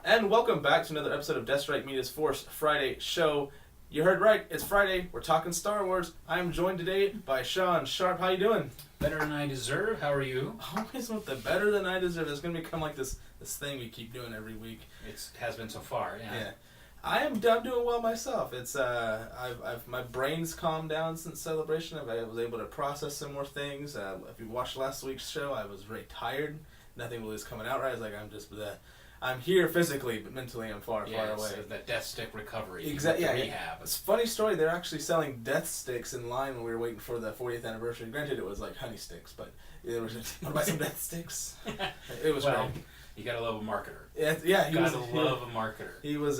And welcome back to another episode of Deathstryke Media's Force Friday show. You heard right, it's Friday, we're talking Star Wars. I am joined today by Sean Sharp. How you doing? Better than I deserve. How are you? Always with the better than I deserve. It's going to become like this thing we keep doing every week. It has been so far, yeah. I'm doing well myself. It's my brain's calmed down since Celebration. I was able to process some more things. If you watched last week's show, I was very tired. Nothing really was coming out right. I was like, I'm here physically, but mentally I'm far away. So that death stick recovery. Exactly. Yeah, rehab. It's a funny story. They're actually selling death sticks in line when we were waiting for the 40th anniversary. Granted, it was like honey sticks, but there was want to buy some death sticks. It was great. You gotta love a marketer. He was love a marketer. He was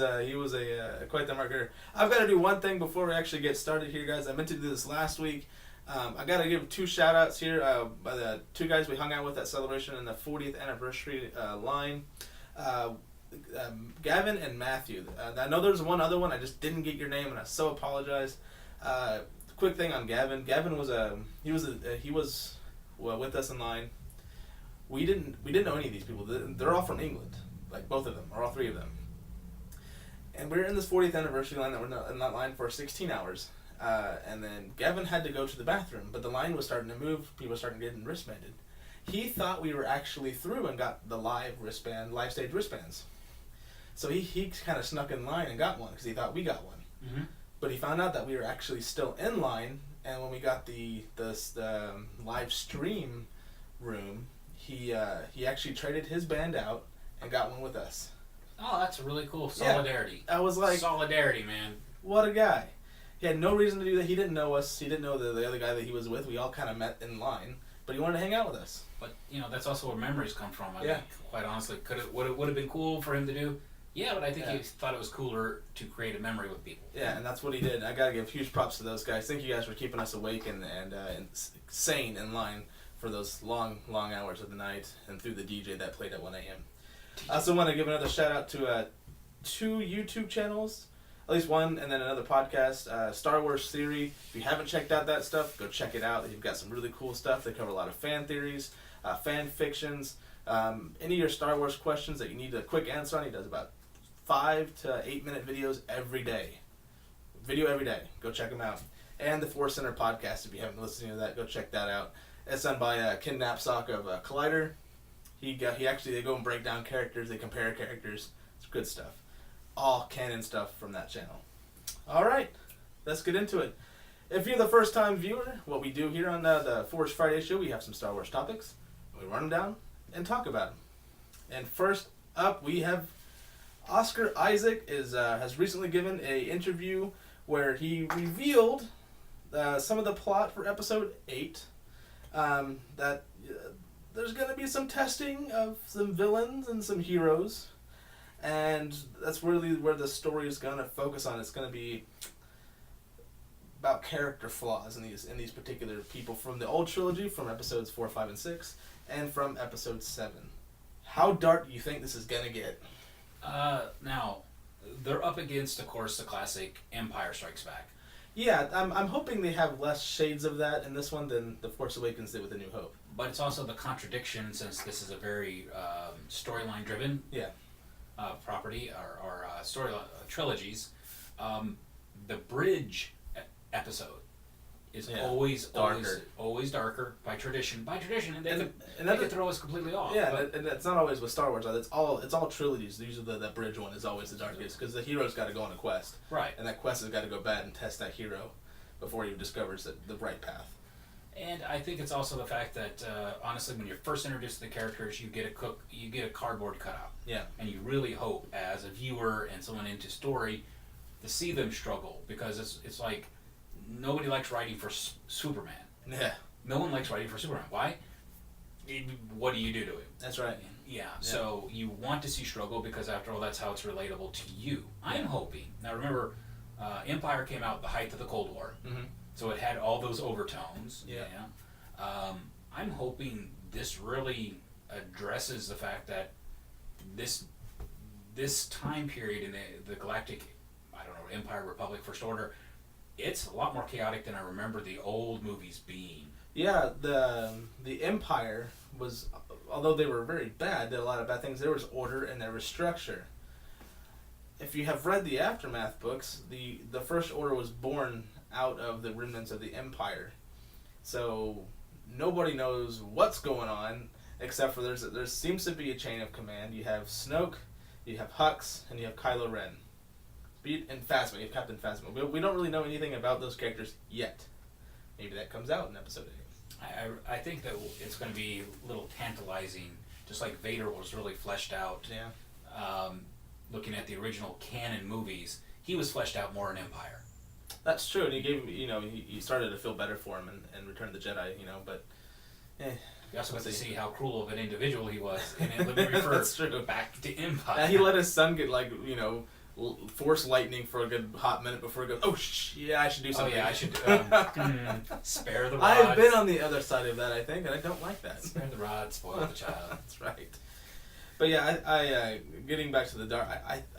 quite the marketer. I've got to do one thing before we actually get started here, guys. I meant to do this last week. I got to give two shout outs here by the two guys we hung out with at Celebration in the 40th anniversary line. Gavin and Matthew. I know there's one other one. I just didn't get your name, and I so apologize. Quick thing on Gavin. Gavin was with us in line. We didn't know any of these people. They're all from England, like both of them, or all three of them. And we're in this 40th anniversary line that we're in that line for 16 hours. And then Gavin had to go to the bathroom, but the line was starting to move. People were starting to get wristbanded. He thought we were actually through and got the live stage wristbands. So he kind of snuck in line and got one because he thought we got one. Mm-hmm. But he found out that we were actually still in line, and when we got the live stream room, he actually traded his band out and got one with us. Oh, that's really cool. Solidarity. Yeah, I was like... Solidarity, man. What a guy. He had no reason to do that. He didn't know us. He didn't know the other guy that he was with. We all kind of met in line. But he wanted to hang out with us. But, that's also where memories come from. I think, quite honestly. Would it have been cool for him to do? Yeah, but I think he thought it was cooler to create a memory with people. Yeah, and that's what he did. I got to give huge props to those guys. Thank you guys for keeping us awake and sane in line for those long hours of the night and through the DJ that played at 1 a.m. I also want to give another shout out to two YouTube channels, at least one, and then another podcast, Star Wars Theory. If you haven't checked out that stuff, go check it out. They've got some really cool stuff. They cover a lot of fan theories, fan fictions, any of your Star Wars questions that you need a quick answer on. He does about 5 to 8 minute videos every day. Go check them out. And the Force Center podcast, if you haven't listened to that, go check that out. It's done by Ken Knapsack of Collider. They go and break down characters. They compare characters. It's good stuff. All canon stuff from that channel. All right, let's get into it. If you're the first time viewer, what we do here on the Force Friday show, we have some Star Wars topics. We run them down and talk about them. And first up, we have Oscar Isaac has recently given an interview where he revealed some of the plot for Episode 8. That there's going to be some testing of some villains and some heroes, and that's really where the story is going to focus on. It's going to be about character flaws in these particular people from the old trilogy, from Episodes 4, 5, and 6, and from Episode 7. How dark do you think this is going to get? Now, they're up against, of course, the classic Empire Strikes Back. Yeah, I'm hoping they have less shades of that in this one than The Force Awakens did with A New Hope. But it's also the contradiction, since this is a very storyline-driven property, or storyline trilogies. The bridge episode is always darker by tradition. And they could throw us completely off. Yeah, and it's not always with Star Wars. It's all trilogies. Usually the bridge one is always the darkest because the hero's got to go on a quest. Right. And that quest has got to go bad and test that hero before he discovers the right path. And I think it's also the fact that honestly, when you're first introduced to the characters, you get a cardboard cutout. Yeah. And you really hope, as a viewer and someone into story, to see them struggle, because it's like nobody likes writing for Superman. Yeah. No one likes writing for Superman. Why? What do you do to him? That's right. Yeah. So you want to see struggle because, after all, that's how it's relatable to you. I'm hoping. Now, remember, Empire came out at the height of the Cold War. Mm-hmm. So it had all those overtones. Yeah. I'm hoping this really addresses the fact that this time period in the galactic, Empire, Republic, First Order, it's a lot more chaotic than I remember the old movies being. Yeah, the Empire was, although they were very bad, did a lot of bad things, there was order and there was structure. if you have read the Aftermath books, the First Order was born out of the remnants of the Empire. So nobody knows what's going on, except for there seems to be a chain of command. You have Snoke, you have Hux, and you have Kylo Ren. And Phasma, you have Captain Phasma. We don't really know anything about those characters yet. Maybe that comes out in Episode 8. I think that it's going to be a little tantalizing, just like Vader was really fleshed out. Yeah. Looking at the original canon movies, he was fleshed out more in Empire. That's true, and he gave he started to feel better for him in Return of the Jedi, but you also got to see how cruel of an individual he was, and let me refer That's true. back to Empire. Yeah, he let his son get force lightning for a good hot minute before he goes, I should do something. Oh yeah, I should spare the rod. I've been on the other side of that, I think, and I don't like that. Spare the rod, spoil the child. That's right. But yeah, I getting back to the dark,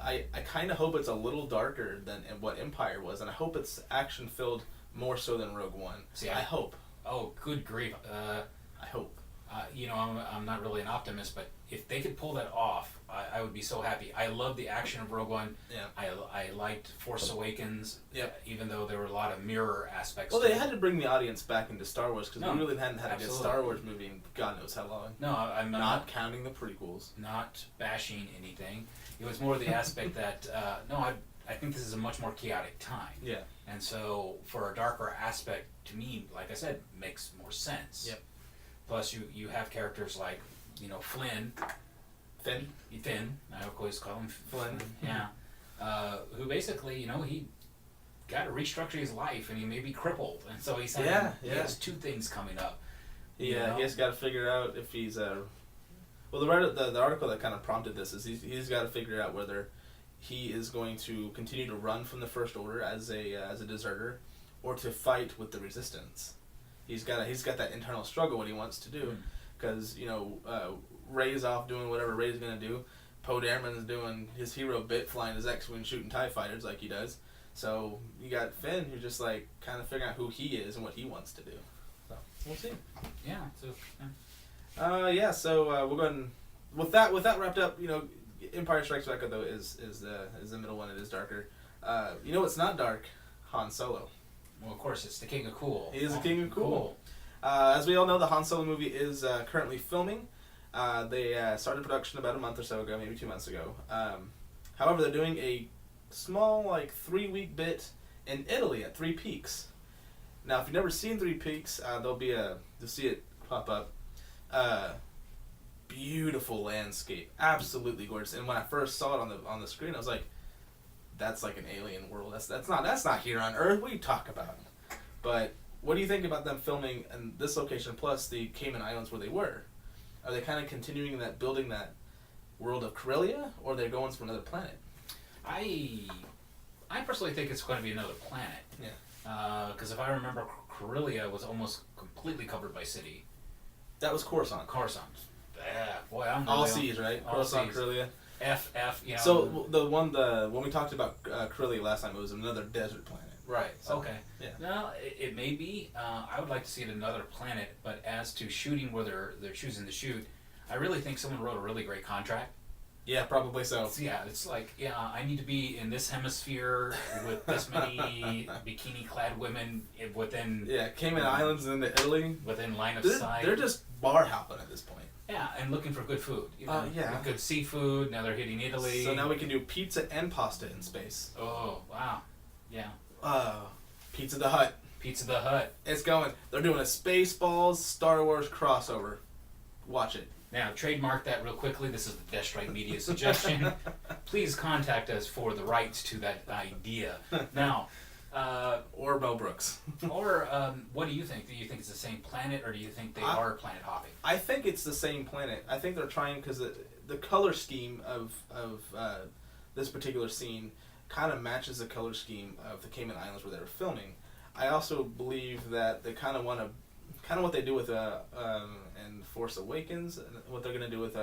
I kind of hope it's a little darker than what Empire was, and I hope it's action filled more so than Rogue One. See, I hope. Oh, good grief! I hope. I'm not really an optimist, but if they could pull that off, I would be so happy. I love the action of Rogue One. Yeah. I liked Force Awakens. Yep. Even though there were a lot of mirror aspects. Well, they had to bring the audience back into Star Wars because we really hadn't had absolutely. a good Star Wars movie in God knows how long. No, I'm not counting the prequels. Not bashing anything. It was more the aspect that I think this is a much more chaotic time. Yeah. And so for a darker aspect, to me, like I said, makes more sense. Yep. Plus, you have characters like Finn. I always call him Flynn. Yeah. Who basically, he got to restructure his life, and he may be crippled, and so he has two things coming up. Yeah, he has got to figure out if he's well, the article that kind of prompted this is he's got to figure out whether he is going to continue to run from the First Order as a deserter, or to fight with the Resistance. He's got that internal struggle what he wants to do, because Rey's off doing whatever Rey's gonna do. Poe Dameron's doing his hero bit, flying his X-wing, shooting TIE fighters like he does. So you got Finn, who's just like kind of figuring out who he is and what he wants to do. So we'll see. Yeah. So we're going with that wrapped up. Empire Strikes Back though is the middle one. It is darker. It's not dark. Han Solo. Well, of course, it's the King of Cool. He is the King of Cool. As we all know, the Han Solo movie is currently filming. They started production about a month or so ago, maybe 2 months ago. However, they're doing a small, 3-week bit in Italy at Three Peaks. Now, if you've never seen Three Peaks, you'll see it pop up. Beautiful landscape, absolutely gorgeous. And when I first saw it on the screen, I was like, "That's like an alien world. That's not here on Earth. What are you talking about?" But what do you think about them filming in this location plus the Cayman Islands where they were? Are they kind of continuing building that world of Corellia, or are they going for another planet? I personally think it's going to be another planet. Yeah. Because if I remember, Corellia was almost completely covered by city. That was Coruscant. Yeah, boy, I'm all seas, right? Coruscant, Corellia. So when we talked about Corellia last time, it was another desert planet. Right. So, okay. Yeah. No, it may be. I would like to see it another planet, but as to shooting where they're choosing to shoot, I really think someone wrote a really great contract. Yeah, probably so. It's like, I need to be in this hemisphere with this many bikini-clad women within... Yeah, Cayman Islands and into Italy. Within line of sight. They're just bar hopping at this point. Yeah, and looking for good food. Yeah. Good seafood. Now they're hitting Italy. So now we can do pizza and pasta in space. Oh, wow. Yeah. Pizza the Hut. Pizza the Hut. It's going. They're doing a Spaceballs Star Wars crossover. Watch it. Now, trademark that real quickly. This is the Deathstryke Media suggestion. Please contact us for the rights to that idea. Now, or Mel Brooks. Or what do you think? Do you think it's the same planet, or do you think they are planet hopping? I think it's the same planet. I think they're trying, because the color scheme of this particular scene kind of matches the color scheme of the Cayman Islands where they were filming. I also believe that they kind of want to, what they do with in Force Awakens, and what they're going to do with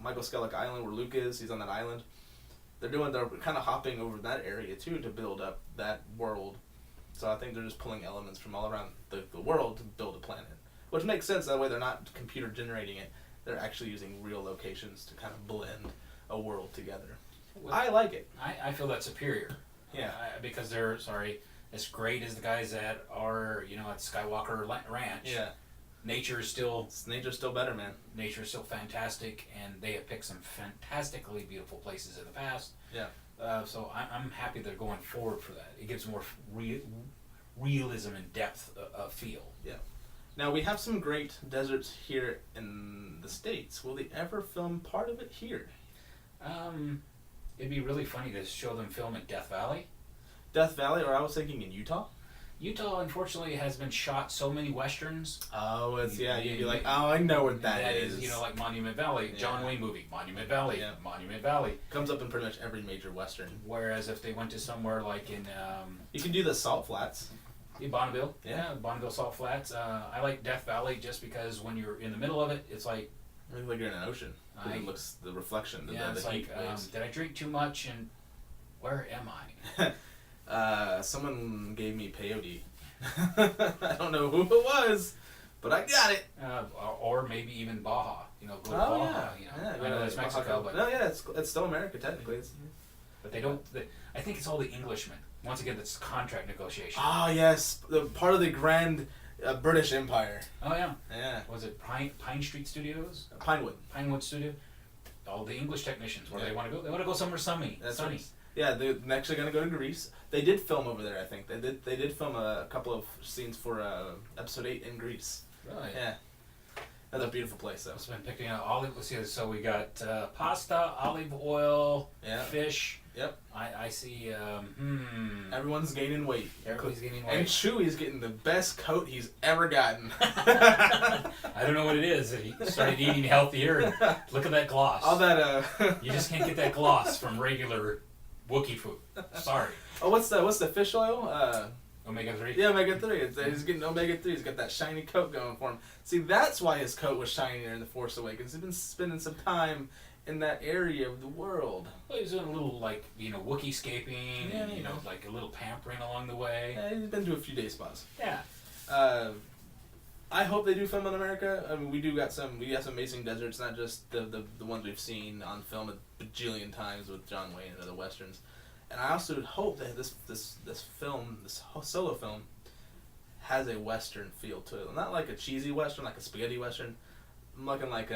Michael Skellick Island, where Luke is. He's on that island. They're kind of hopping over that area too to build up that world. So I think they're just pulling elements from all around the world to build a planet, which makes sense. That way they're not computer generating it. They're actually using real locations to kind of blend a world together. I like it. I feel that's superior. Yeah. Because they're, as great as the guys that are, at Skywalker Ranch. Yeah. Nature's still better, man. Nature's still fantastic, and they have picked some fantastically beautiful places in the past. Yeah. So I'm happy they're going forward for that. It gives more realism and depth of feel. Yeah. Now, we have some great deserts here in the States. Will they ever film part of it here? It'd be really funny to show them film in Death Valley. Death Valley, or I was thinking in Utah? Utah, unfortunately, has been shot so many westerns. Oh, you'd be like, oh, I know what that is. Like Monument Valley, John Wayne movie, Monument Valley, Monument Valley. Comes up in pretty much every major western. Whereas if they went to somewhere like in... you can do the Salt Flats. Bonneville. Yeah, Bonneville Salt Flats. I like Death Valley just because when you're in the middle of it, it's like... It looks like you're in an ocean. It looks, the reflection, the heat waves. Did I drink too much and where am I? Someone gave me peyote. I don't know who it was, but I got it. Or maybe even Baja. Go to Baja. I know it's Mexico, but no, yeah, it's still America technically. But they don't. I think it's all the Englishmen. Once again, it's contract negotiation. Ah, yes, the part of the grand British Empire. Oh yeah. Yeah. Was it Pine Street Studios? Pinewood Studio. All the English technicians. Where they want to go? They want to go somewhere sunny. Right. Yeah, they're actually going to go to Greece. They did film over there, I think. They did film a couple of scenes for episode 8 in Greece. Really? Yeah. That's a beautiful place, though. It's been picking up olive. Let's see. So we got pasta, olive oil, fish. Yep. I see. Everyone's gaining weight. Everybody's gaining weight. And Chewie's getting the best coat he's ever gotten. I don't know what it is. He started eating healthier. Look at that gloss. All that. You just can't get that gloss from regular Wookiee food. Sorry. Oh, what's the fish oil? Omega-3? Yeah, omega-3. He's getting omega-3. He's got that shiny coat going for him. See, that's why his coat was shinier in The Force Awakens. He's been spending some time in that area of the world. Well, he's doing a little, Wookiee-scaping and, like a little pampering along the way. Yeah, he's been to a few day spas. Yeah. I hope they do film in America. I mean, we got some amazing deserts, not just the ones we've seen on film a bajillion times with John Wayne and other westerns. And I also hope that this film, this solo film, has a western feel to it. Not like a cheesy western, like a spaghetti western. I'm looking like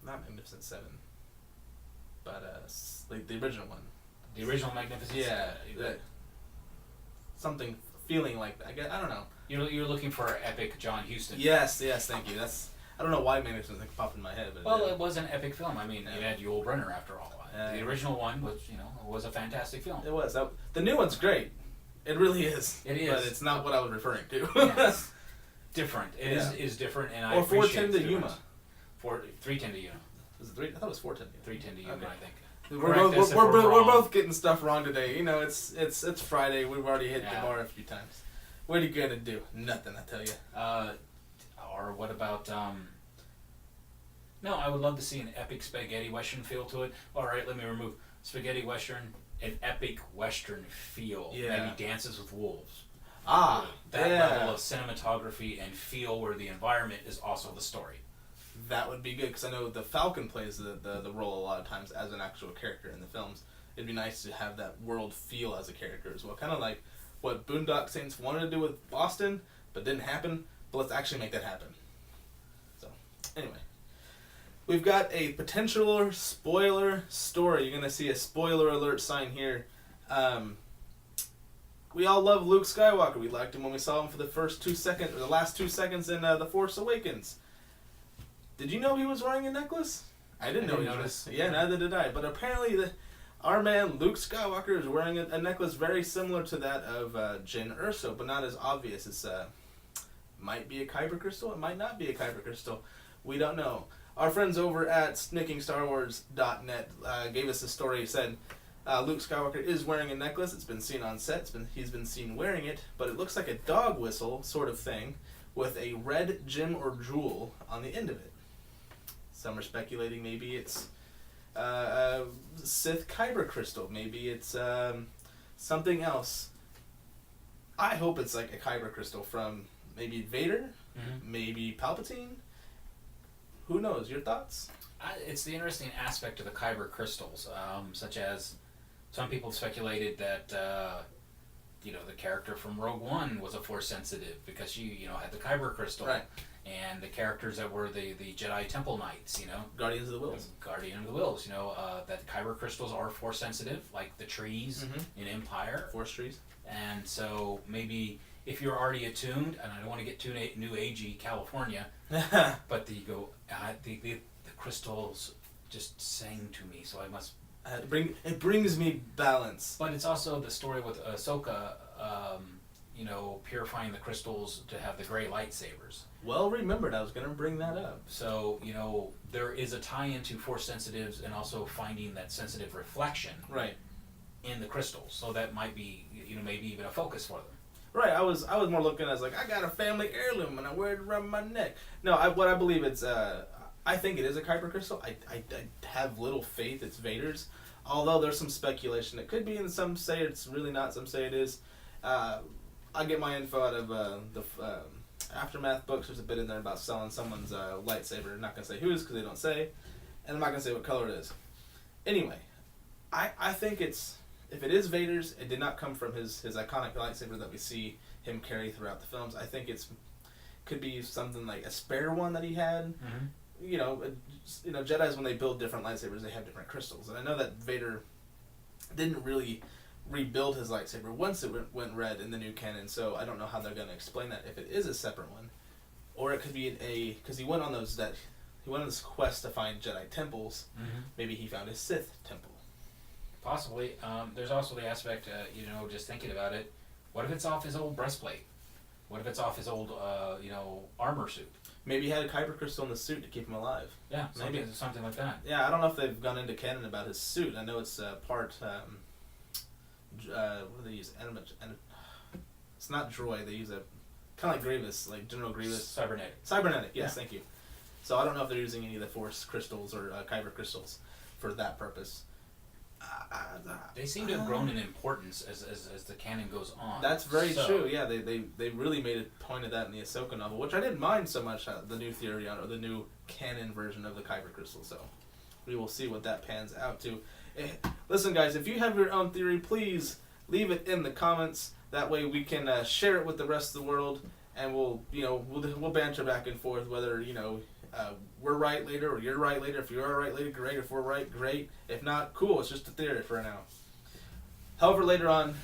not Magnificent Seven, but like the original one. The original Magnificent Seven. Yeah. Something feeling like that. I don't know. You're looking for epic John Huston. Yes, thank you. I don't know why Magnificent Seven popped in my head, but it was an epic film. I mean, you had Yul Brynner after all. The original one, which was a fantastic film. It was. The new one's great. It really is. It is. But it's not what I was referring to. Yes. Different. It is different, and I appreciate 410 to Yuma. 310 to Yuma. Was it 3? I thought it was 410. 310 to Yuma, okay. I think. We're both getting stuff wrong today. It's Friday. We've already hit the bar a few times. What are you gonna do? Nothing, I tell you. Or what about No, I would love to see an epic spaghetti western feel to it. All right, let me remove spaghetti western, an epic western feel. Yeah. Maybe Dances with Wolves. That level of cinematography and feel where the environment is also the story. That would be good, because I know the Falcon plays the role a lot of times as an actual character in the films. It'd be nice to have that world feel as a character as well. Kind of like what Boondock Saints wanted to do with Boston, but didn't happen. But let's actually make that happen. So, anyway. We've got a potential spoiler story. You're going to see a spoiler alert sign here. We all love Luke Skywalker. We liked him when we saw him for the last 2 seconds in The Force Awakens. Did you know he was wearing a necklace? I didn't notice. Yeah, neither did I. But apparently our man Luke Skywalker is wearing a necklace very similar to that of Jyn Erso, but not as obvious. It's might be a kyber crystal. It might not be a kyber crystal. We don't know. Our friends over at snickingstarwars.net gave us a story. Said Luke Skywalker is wearing a necklace. It's been seen on set. He's been seen wearing it, but it looks like a dog whistle sort of thing with a red gem or jewel on the end of it. Some are speculating maybe it's Sith kyber crystal. Maybe it's something else. I hope it's like a kyber crystal from maybe Vader, maybe Palpatine. who knows? Your thoughts? It's the interesting aspect of the kyber crystals, such as some people speculated that the character from Rogue One was a Force sensitive because she had the kyber crystal, right? And the characters that were the Jedi Temple Knights, Guardians of the Wills, that kyber crystals are Force sensitive, like the trees in Empire, Force trees, and so maybe. If you're already attuned, and I don't want to get too new agey California, but the crystals just sang to me, so I must it brings me balance. But it's also the story with Ahsoka, purifying the crystals to have the gray lightsabers. Well remembered. I was going to bring that up. So there is a tie into Force sensitives and also finding that sensitive reflection in the crystals. So that might be maybe even a focus for them. Right, I was more looking as like, I got a family heirloom and I wear it around my neck. No, what I believe it's, I think it is a kyber crystal. I have little faith it's Vader's, although there's some speculation it could be, and some say it's really not, some say it is. I get my info out of the Aftermath books. There's a bit in there about selling someone's lightsaber. I'm not going to say whose because they don't say, and I'm not going to say what color it is. Anyway, I think it's, if it is Vader's, it did not come from his iconic lightsaber that we see him carry throughout the films. I think could be something like a spare one that he had. Mm-hmm. Jedis, when they build different lightsabers, they have different crystals. And I know that Vader didn't really rebuild his lightsaber once it went red in the new canon, so I don't know how they're going to explain that, if it is a separate one. Or it could be because he went on this quest to find Jedi temples. Mm-hmm. Maybe he found a Sith temple. Possibly. There's also the aspect, just thinking about it, what if it's off his old breastplate? What if it's off his old, armor suit? Maybe he had a kyber crystal in the suit to keep him alive. Yeah, something like that. Yeah, I don't know if they've gone into canon about his suit. I know it's part, what do they use? It's not droid. They use a, kind of like Grievous, like General Grievous. Cybernetic, yes, thank you. So I don't know if they're using any of the Force crystals or kyber crystals for that purpose. They seem to have grown in importance as the canon goes on. That's very true. Yeah, they really made a point of that in the Ahsoka novel, which I didn't mind so much. The new theory on, or the new canon version of the kyber crystal. So we will see what that pans out to. Listen, guys, if you have your own theory, please leave it in the comments. That way we can share it with the rest of the world, and we'll banter back and forth whether we're right later or you're right later. If you are right later, great. If we're right, great. If not, cool. It's just a theory for now. However, later on,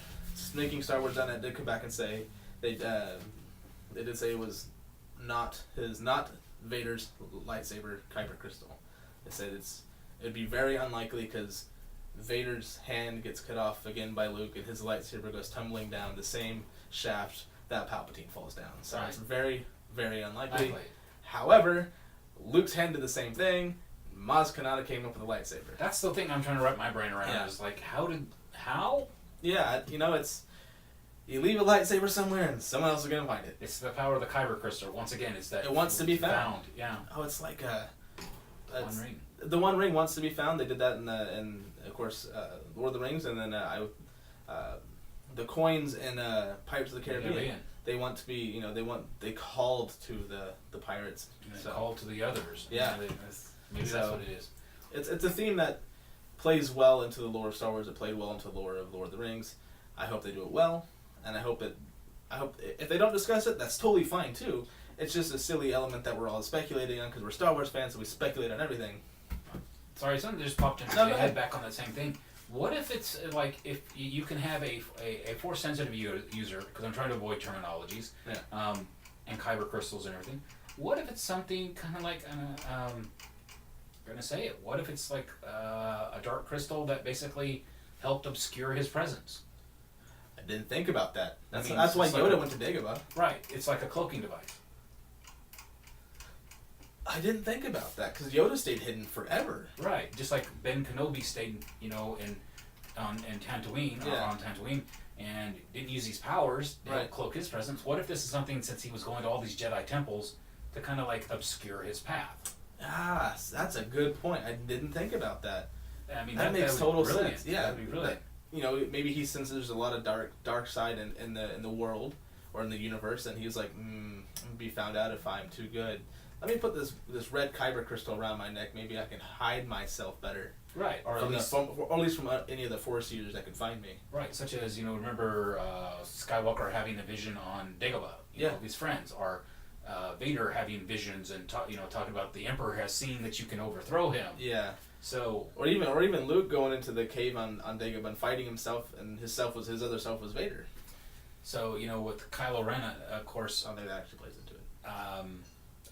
making Star Wars done, I did come back and say they did say it was not Vader's lightsaber kyber crystal. They said it'd be very unlikely because Vader's hand gets cut off again by Luke, and his lightsaber goes tumbling down the same shaft that Palpatine falls down. So It's very, very unlikely. However, Luke's hand did the same thing. Maz Kanata came up with a lightsaber. That's the thing I'm trying to wrap my brain around. Yeah. Is like, how? Yeah, it's, you leave a lightsaber somewhere and someone else is going to find it. It's the power of the kyber crystal. Once again, it's that it wants to be found. Yeah. Oh, it's like One Ring. The One Ring wants to be found. They did that in of course, Lord of the Rings, and then the coins in Pirates of the Caribbean. They want to be, they called to the pirates. They called to the others. Yeah. Maybe that's what it is. It's a theme that plays well into the lore of Star Wars. It played well into the lore of Lord of the Rings. I hope they do it well, and I hope if they don't discuss it, that's totally fine too. It's just a silly element that we're all speculating on because we're Star Wars fans, so we speculate on everything. Sorry, something just popped into my head back on that same thing. What if it's like, if you can have a Force sensitive user, because I'm trying to avoid terminologies, and kyber crystals and everything. What if it's something kind of like, I'm going to say it, what if it's like a dark crystal that basically helped obscure his presence? I didn't think about that. That's why Yoda went to Dagobah. Right, it's like a cloaking device. I didn't think about that because Yoda stayed hidden forever. Right, just like Ben Kenobi stayed, in Tatooine, on Tatooine, and didn't use these powers to help cloak his presence. What if this is something, since he was going to all these Jedi temples, to kind of like obscure his path? Ah, that's a good point. I didn't think about that. I mean, that makes total sense. Yeah, that'd be brilliant. Maybe he senses there's a lot of dark side in the world or in the universe, and he's like, I'm gonna be found out if I'm too good. let me put this red kyber crystal around my neck. Maybe I can hide myself better. Right, or at least from any of the Force users that can find me. Right, such as, remember Skywalker having a vision on Dagobah, you know, his friends, or Vader having visions and talking about the Emperor has seen that you can overthrow him. Yeah. So or even Luke going into the cave on Dagobah and fighting himself, and his other self was Vader. So with Kylo Ren, of course, I don't think that actually plays into it.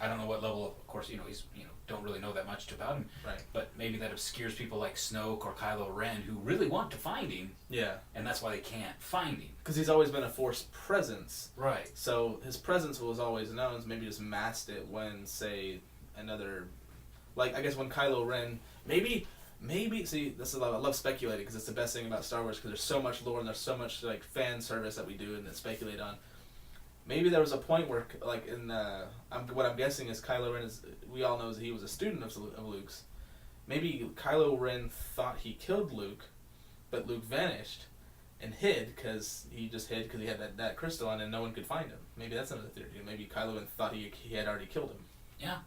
I don't know what level of course, he's don't really know that much about him. Right. But maybe that obscures people like Snoke or Kylo Ren who really want to find him. Yeah. And that's why they can't find him. Because he's always been a Force presence. Right. So his presence was always known. Maybe just masked it when, say, another, like I guess when Kylo Ren, maybe. See, this is I love speculating because it's the best thing about Star Wars because there's so much lore and there's so much like fan service that we do and that speculate on. Maybe there was a point where, like in what I'm guessing is Kylo Ren is. We all know that he was a student of Luke's. Maybe Kylo Ren thought he killed Luke, but Luke vanished and hid because he had that crystal on and no one could find him. Maybe that's another theory. Maybe Kylo Ren thought he had already killed him. Yeah.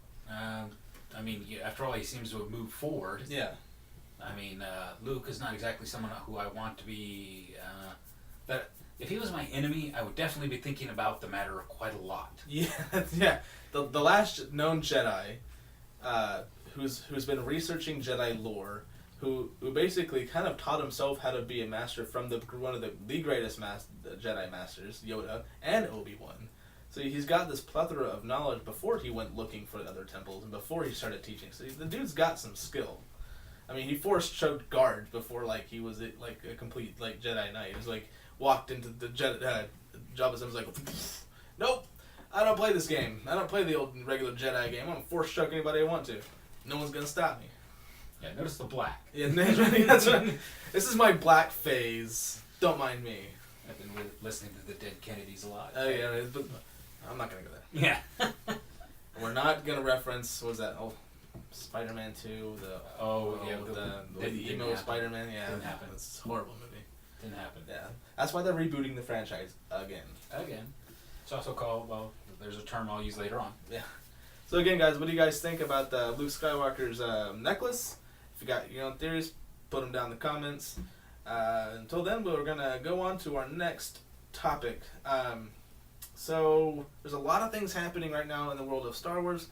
I mean, after all, he seems to have moved forward. Yeah. I mean, Luke is not exactly someone who I want to be. That if he was my enemy, I would definitely be thinking about the matter quite a lot. Yeah, yeah. The last known Jedi, who's been researching Jedi lore, who basically kind of taught himself how to be a master from one of the greatest Jedi masters, Yoda and Obi-Wan. So he's got this plethora of knowledge before he went looking for other temples and before he started teaching. So the dude's got some skill. I mean, he Force choked guards before he was like a complete Jedi Knight. He was like walked into the Jabba's and was like, nope, I don't play this game. I don't play the old regular Jedi game. I'm gonna Force choke anybody I want to. No one's gonna stop me. Yeah, notice the black. Yeah, that's right. This is my black phase. Don't mind me. I've been listening to the dead Kennedys a lot. Oh yeah, but I'm not gonna go there. Yeah. We're not gonna reference. What was that? Oh, Spider-Man 2. The emo Spider-Man. Yeah, didn't happen. It's a horrible movie. Didn't happen. Yeah, that's why they're rebooting the franchise again. It's also called, well, there's a term I'll use later on. Yeah. So again, guys, what do you guys think about Luke Skywalker's necklace? If you got your own theories, put them down in the comments. Until then, we're gonna go on to our next topic. So there's a lot of things happening right now in the world of Star Wars.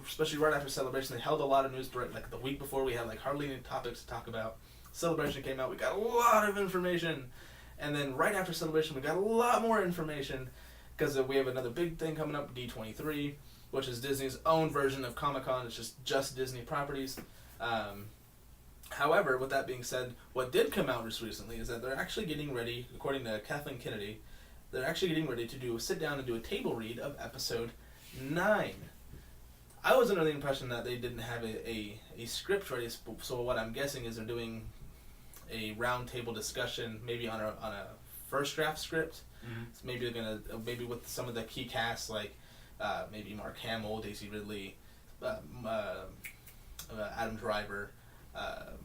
Especially right after Celebration, they held a lot of news. Like the week before, we had hardly any topics to talk about. Celebration came out, we got a lot of information, and then right after Celebration, we got a lot more information because we have another big thing coming up, D23, which is Disney's own version of Comic-Con. It's just Disney properties. However, with that being said, what did come out just recently is that they're actually getting ready, according to Kathleen Kennedy, they're actually getting ready to sit down and do a table read of Episode 9. I was under the impression that they didn't have a script ready, so what I'm guessing is they're doing a roundtable discussion, maybe on a first draft script. Mm-hmm. So maybe they're gonna with some of the key casts maybe Mark Hamill, Daisy Ridley, Adam Driver,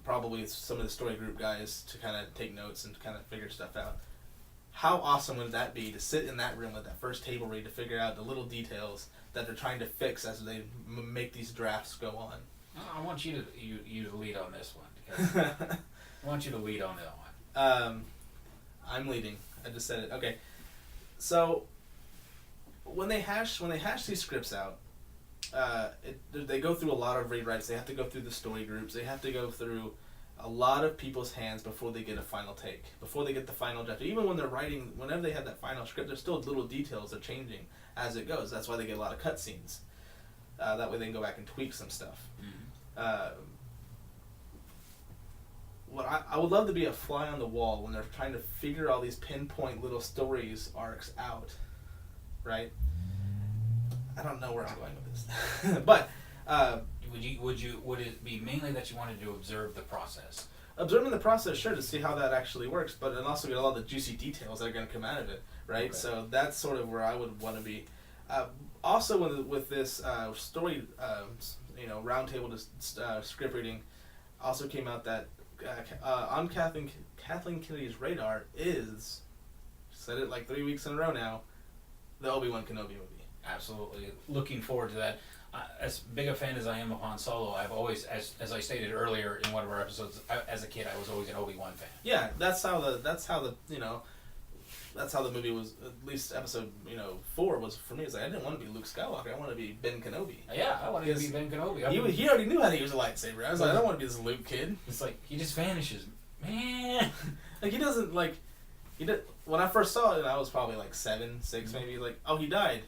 probably some of the story group guys to kind of take notes and kind of figure stuff out. How awesome would that be to sit in that room with that first table read to figure out the little details that they're trying to fix as they make these drafts go on? I want you to lead on this one. Because I want you to lead on that one. I'm leading. I just said it. Okay. So when they hash these scripts out, they go through a lot of rewrites. They have to go through the story groups. They have to go through a lot of people's hands before they get a final take, before they get the final draft. Even when they're writing, whenever they have that final script, there's still little details they're changing as it goes. That's why they get a lot of cutscenes. That way they can go back and tweak some stuff. Mm-hmm. What I would love to be a fly on the wall when they're trying to figure all these pinpoint little stories arcs out, right? I don't know where I'm going with this, but would it be mainly that you wanted to observe the process? Observing the process, sure, to see how that actually works, but and also get a lot of the juicy details that are going to come out of it, right? Okay. So that's sort of where I would want to be. Also, with this story, roundtable script reading, also came out that on Kathleen Kennedy's radar is, said it like 3 weeks in a row now, the Obi-Wan Kenobi movie. Absolutely. Looking forward to that. As big a fan as I am of Han Solo, I've always, as I stated earlier in one of our episodes, as a kid, I was always an Obi-Wan fan. Yeah, that's how the movie was. At least episode 4 was for me. It's like I didn't want to be Luke Skywalker. I want to be Ben Kenobi. Yeah, I wanted to be Ben Kenobi. He already knew how to use a lightsaber. I was like, I don't want to be this Luke kid. It's like he just vanishes, man. Like he doesn't like. He did. When I first saw it, I was probably like 7, 6, maybe. Like, oh, he died.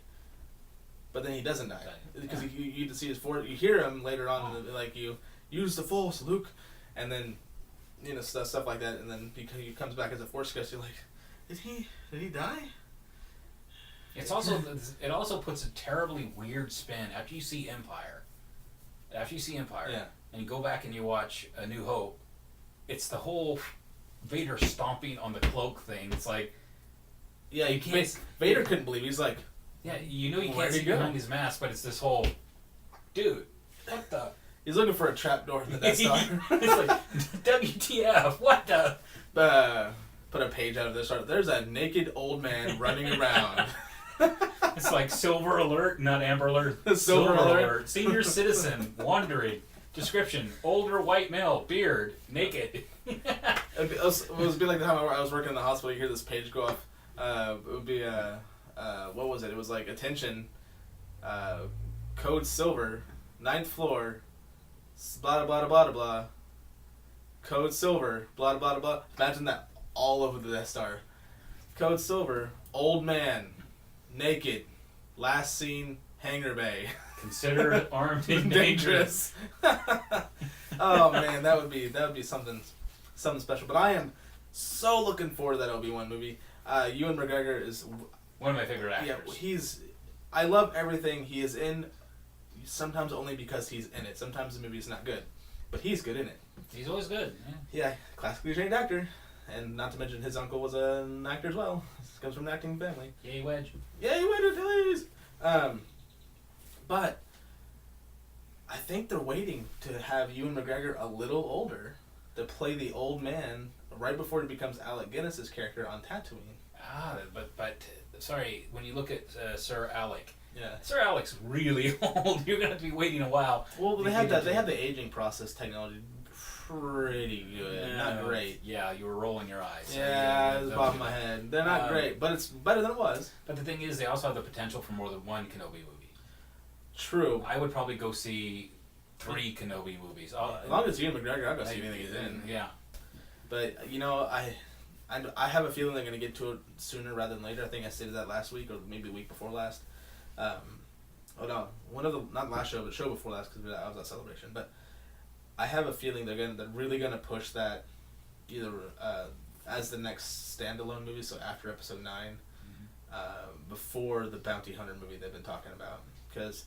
But then he doesn't die because you see his force. You hear him later on, like you use the Force, Luke, and then stuff like that. And then he comes back as a Force ghost. You're like, did he die? It also puts a terribly weird spin after you see Empire. Yeah. And you go back and you watch A New Hope. It's the whole Vader stomping on the cloak thing. It's like, yeah, you can't. Vader couldn't believe. He's like. Yeah, you can't see behind his mask, but it's this whole, dude, what the? He's looking for a trapdoor in the Death Star. It's like, WTF, what the? Put a page out of this. There's a naked old man running around. It's like silver alert, not amber alert. Silver alert. Senior citizen, wandering. Description, older white male, beard, naked. It would be like the time I was working in the hospital, you hear this page go off. It would be what was it? It was like, attention, code silver, 9th floor, blah blah blah blah blah. Code silver, blah blah blah. Imagine that all over the Death Star. Code silver, old man, naked, last seen, hangar bay. Considered armed and dangerous. Oh man, that would be something special. But I am so looking forward to that Obi-Wan movie. Ewan McGregor is one of my favorite actors. Yeah, I love everything he is in. Sometimes only because he's in it. Sometimes the movie is not good, but he's good in it. He's always good. Yeah, classically trained actor, and not to mention his uncle was an actor as well. He comes from an acting family. Yay, Wedge. Yay, Wedge, please. But I think they're waiting to have Ewan McGregor a little older to play the old man right before he becomes Alec Guinness's character on Tatooine. But sorry, when you look at Sir Alec, yeah, Sir Alec's really old. You're gonna have to be waiting a while. Well, they have the aging process technology pretty good, not great. Yeah, you were rolling your eyes. Yeah, it was above my head. They're not great, but it's better than it was. But the thing is, they also have the potential for more than one Kenobi movie. True. I would probably go see 3 Kenobi movies. As long as it's Ewan McGregor, I'll go see anything he's in. Yeah. But I have a feeling they're going to get to it sooner rather than later. I think I stated that last week or maybe the week before last. Not last show, but show before last because I was at Celebration. But I have a feeling they're really going to push that either as the next standalone movie, so after Episode 9, before the Bounty Hunter movie they've been talking about. Because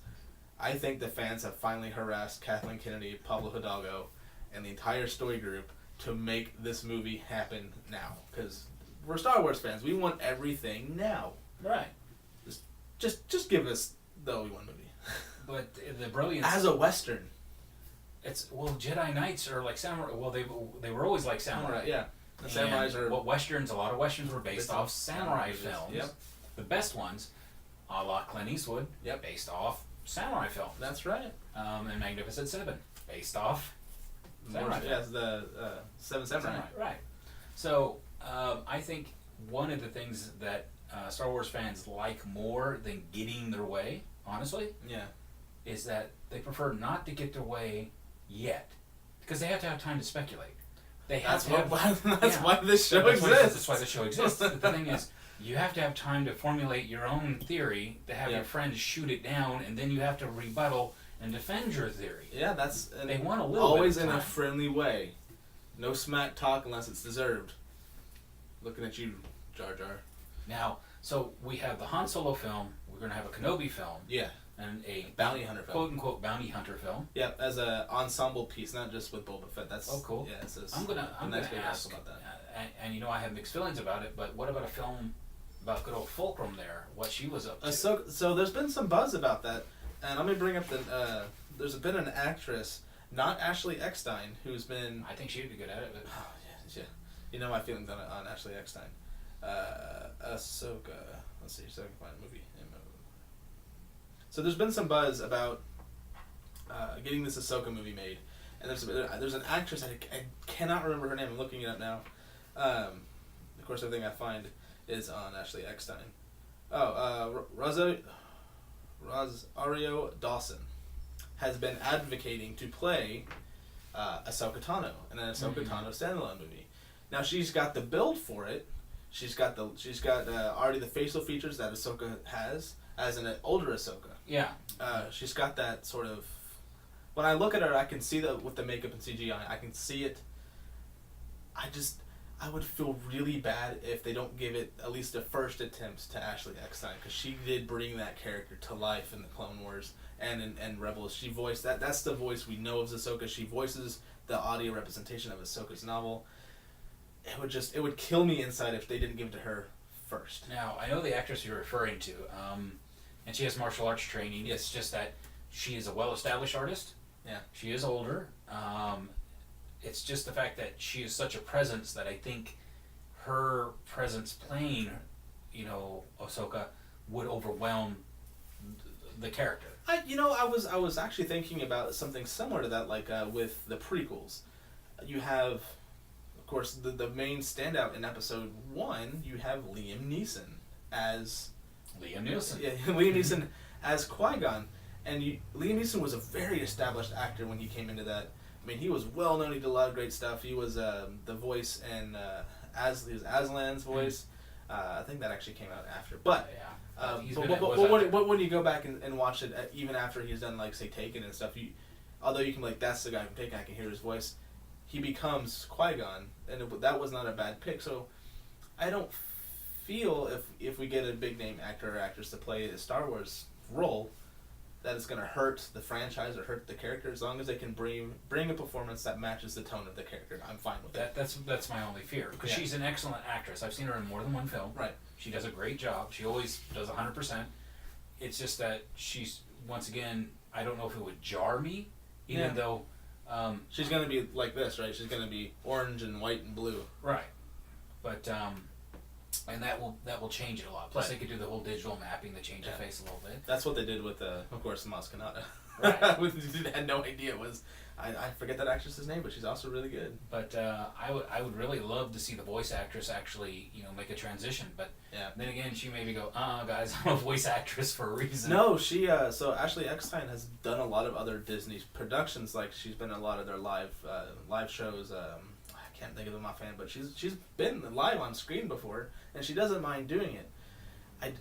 I think the fans have finally harassed Kathleen Kennedy, Pablo Hidalgo, and the entire story group to make this movie happen now. Because we're Star Wars fans. We want everything now. Right. Just give us the Obi-Wan movie. But the brilliance... As a Western. Jedi Knights are like samurai. Well, they were always like samurai. Yeah. The samurais are... A lot of Westerns were based off samurai films. Yep. The best ones, a la Clint Eastwood, based off samurai films. That's right. And Magnificent Seven, based off samurai films. Yes, the Seven Samurai. Right. So, I think one of the things that Star Wars fans like more than getting their way, honestly, is that they prefer not to get their way yet. Because they have to have time to speculate. That's why this show exists. That's why the show exists. The thing is, you have to have time to formulate your own theory, to have your friends shoot it down, and then you have to rebuttal and defend your theory. Yeah, they want a little always bit of in time. a friendly way. No smack talk unless it's deserved. Looking at you, Jar Jar. Now, so we have the Han Solo film. We're going to have a Kenobi film. Yeah. And a bounty hunter film. Quote unquote bounty hunter film. Yeah, as an ensemble piece, not just with Boba Fett. That's cool. Yeah, I'm gonna ask about that. And I have mixed feelings about it. But what about a film about good old Fulcrum there? What she was up to? So there's been some buzz about that, and let me bring up the. There's been an actress, not Ashley Eckstein, who's been. I think she'd be good at it. But... Oh yeah. You know my feelings on Ashley Eckstein. Ahsoka. Let's see, so I can find a movie. So there's been some buzz about getting this Ahsoka movie made, and there's an actress, I cannot remember her name, I'm looking it up now. Of course, everything I find is on Ashley Eckstein. Rosario Dawson has been advocating to play Ahsoka Tano in an Ahsoka Tano standalone movie. Now she's got the build for it. She's got already the facial features that Ahsoka has as an older Ahsoka. Yeah. She's got that sort of. When I look at her, I can see that with the makeup and CGI. I can see it. I would feel really bad if they don't give it at least a first attempt to Ashley Eckstein, because she did bring that character to life in the Clone Wars and in Rebels. She voiced that. That's the voice we know of Ahsoka. She voices the audio representation of Ahsoka's novel. It would kill me inside if they didn't give it to her first. Now, I know the actress you're referring to, and she has martial arts training. It's just that she is a well-established artist. Yeah. She is older. It's just the fact that she is such a presence that I think her presence playing, Ahsoka would overwhelm the character. I was actually thinking about something similar to that, like with the prequels. You have, of course, the main standout in Episode 1. You have Liam Neeson as Liam Neeson. Yeah, Liam Neeson as Qui-Gon, and Liam Neeson was a very established actor when he came into that. I mean, he was well known. He did a lot of great stuff. He was the voice in he was Aslan's voice. I think that actually came out after. But but when you go back and watch it, even after he's done, like, say, Taken and stuff, although you can be like, that's the guy from Taken, I can hear his voice, he becomes Qui-Gon, and that was not a bad pick. So I don't feel if we get a big name actor or actress to play a Star Wars role, that it's going to hurt the franchise or hurt the character. As long as they can bring a performance that matches the tone of the character, I'm fine with it. That's my only fear, because she's an excellent actress. I've seen her in more than one film. Right. She does a great job. She always does 100%. It's just that she's, once again, I don't know if it would jar me, even though... she's going to be like this, right? She's going to be orange and white and blue. Right. But... and that will change it a lot. Plus, they could do the whole digital mapping to change the face a little bit. That's what they did with, of course, Maz Kanata. Right. Had no idea it was. I forget that actress's name, but she's also really good. But I would really love to see the voice actress actually make a transition. But then again, she maybe go, guys, I'm a voice actress for a reason. No, she so Ashley Eckstein has done a lot of other Disney productions. Like, she's been in a lot of their live shows. I can't think of them offhand, but she's been live on screen before, and she doesn't mind doing it.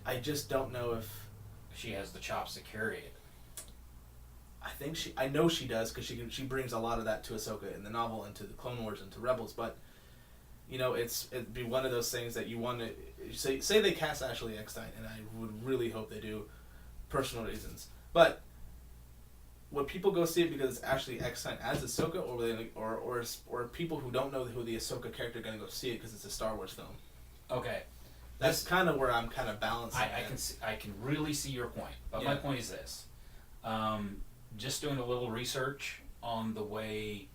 I just don't know if she has the chops to carry it. I know she does, because she brings a lot of that to Ahsoka in the novel and to the Clone Wars and to Rebels. But it'd be one of those things that you want to say they cast Ashley Eckstein, and I would really hope they do, personal reasons. But would people go see it because it's Ashley Eckstein as Ahsoka, or people who don't know who the Ahsoka character are going to go see it because it's a Star Wars film? Okay, that's kind of where I'm kind of balancing. I can really see your point, but my point is this: just doing a little research on the way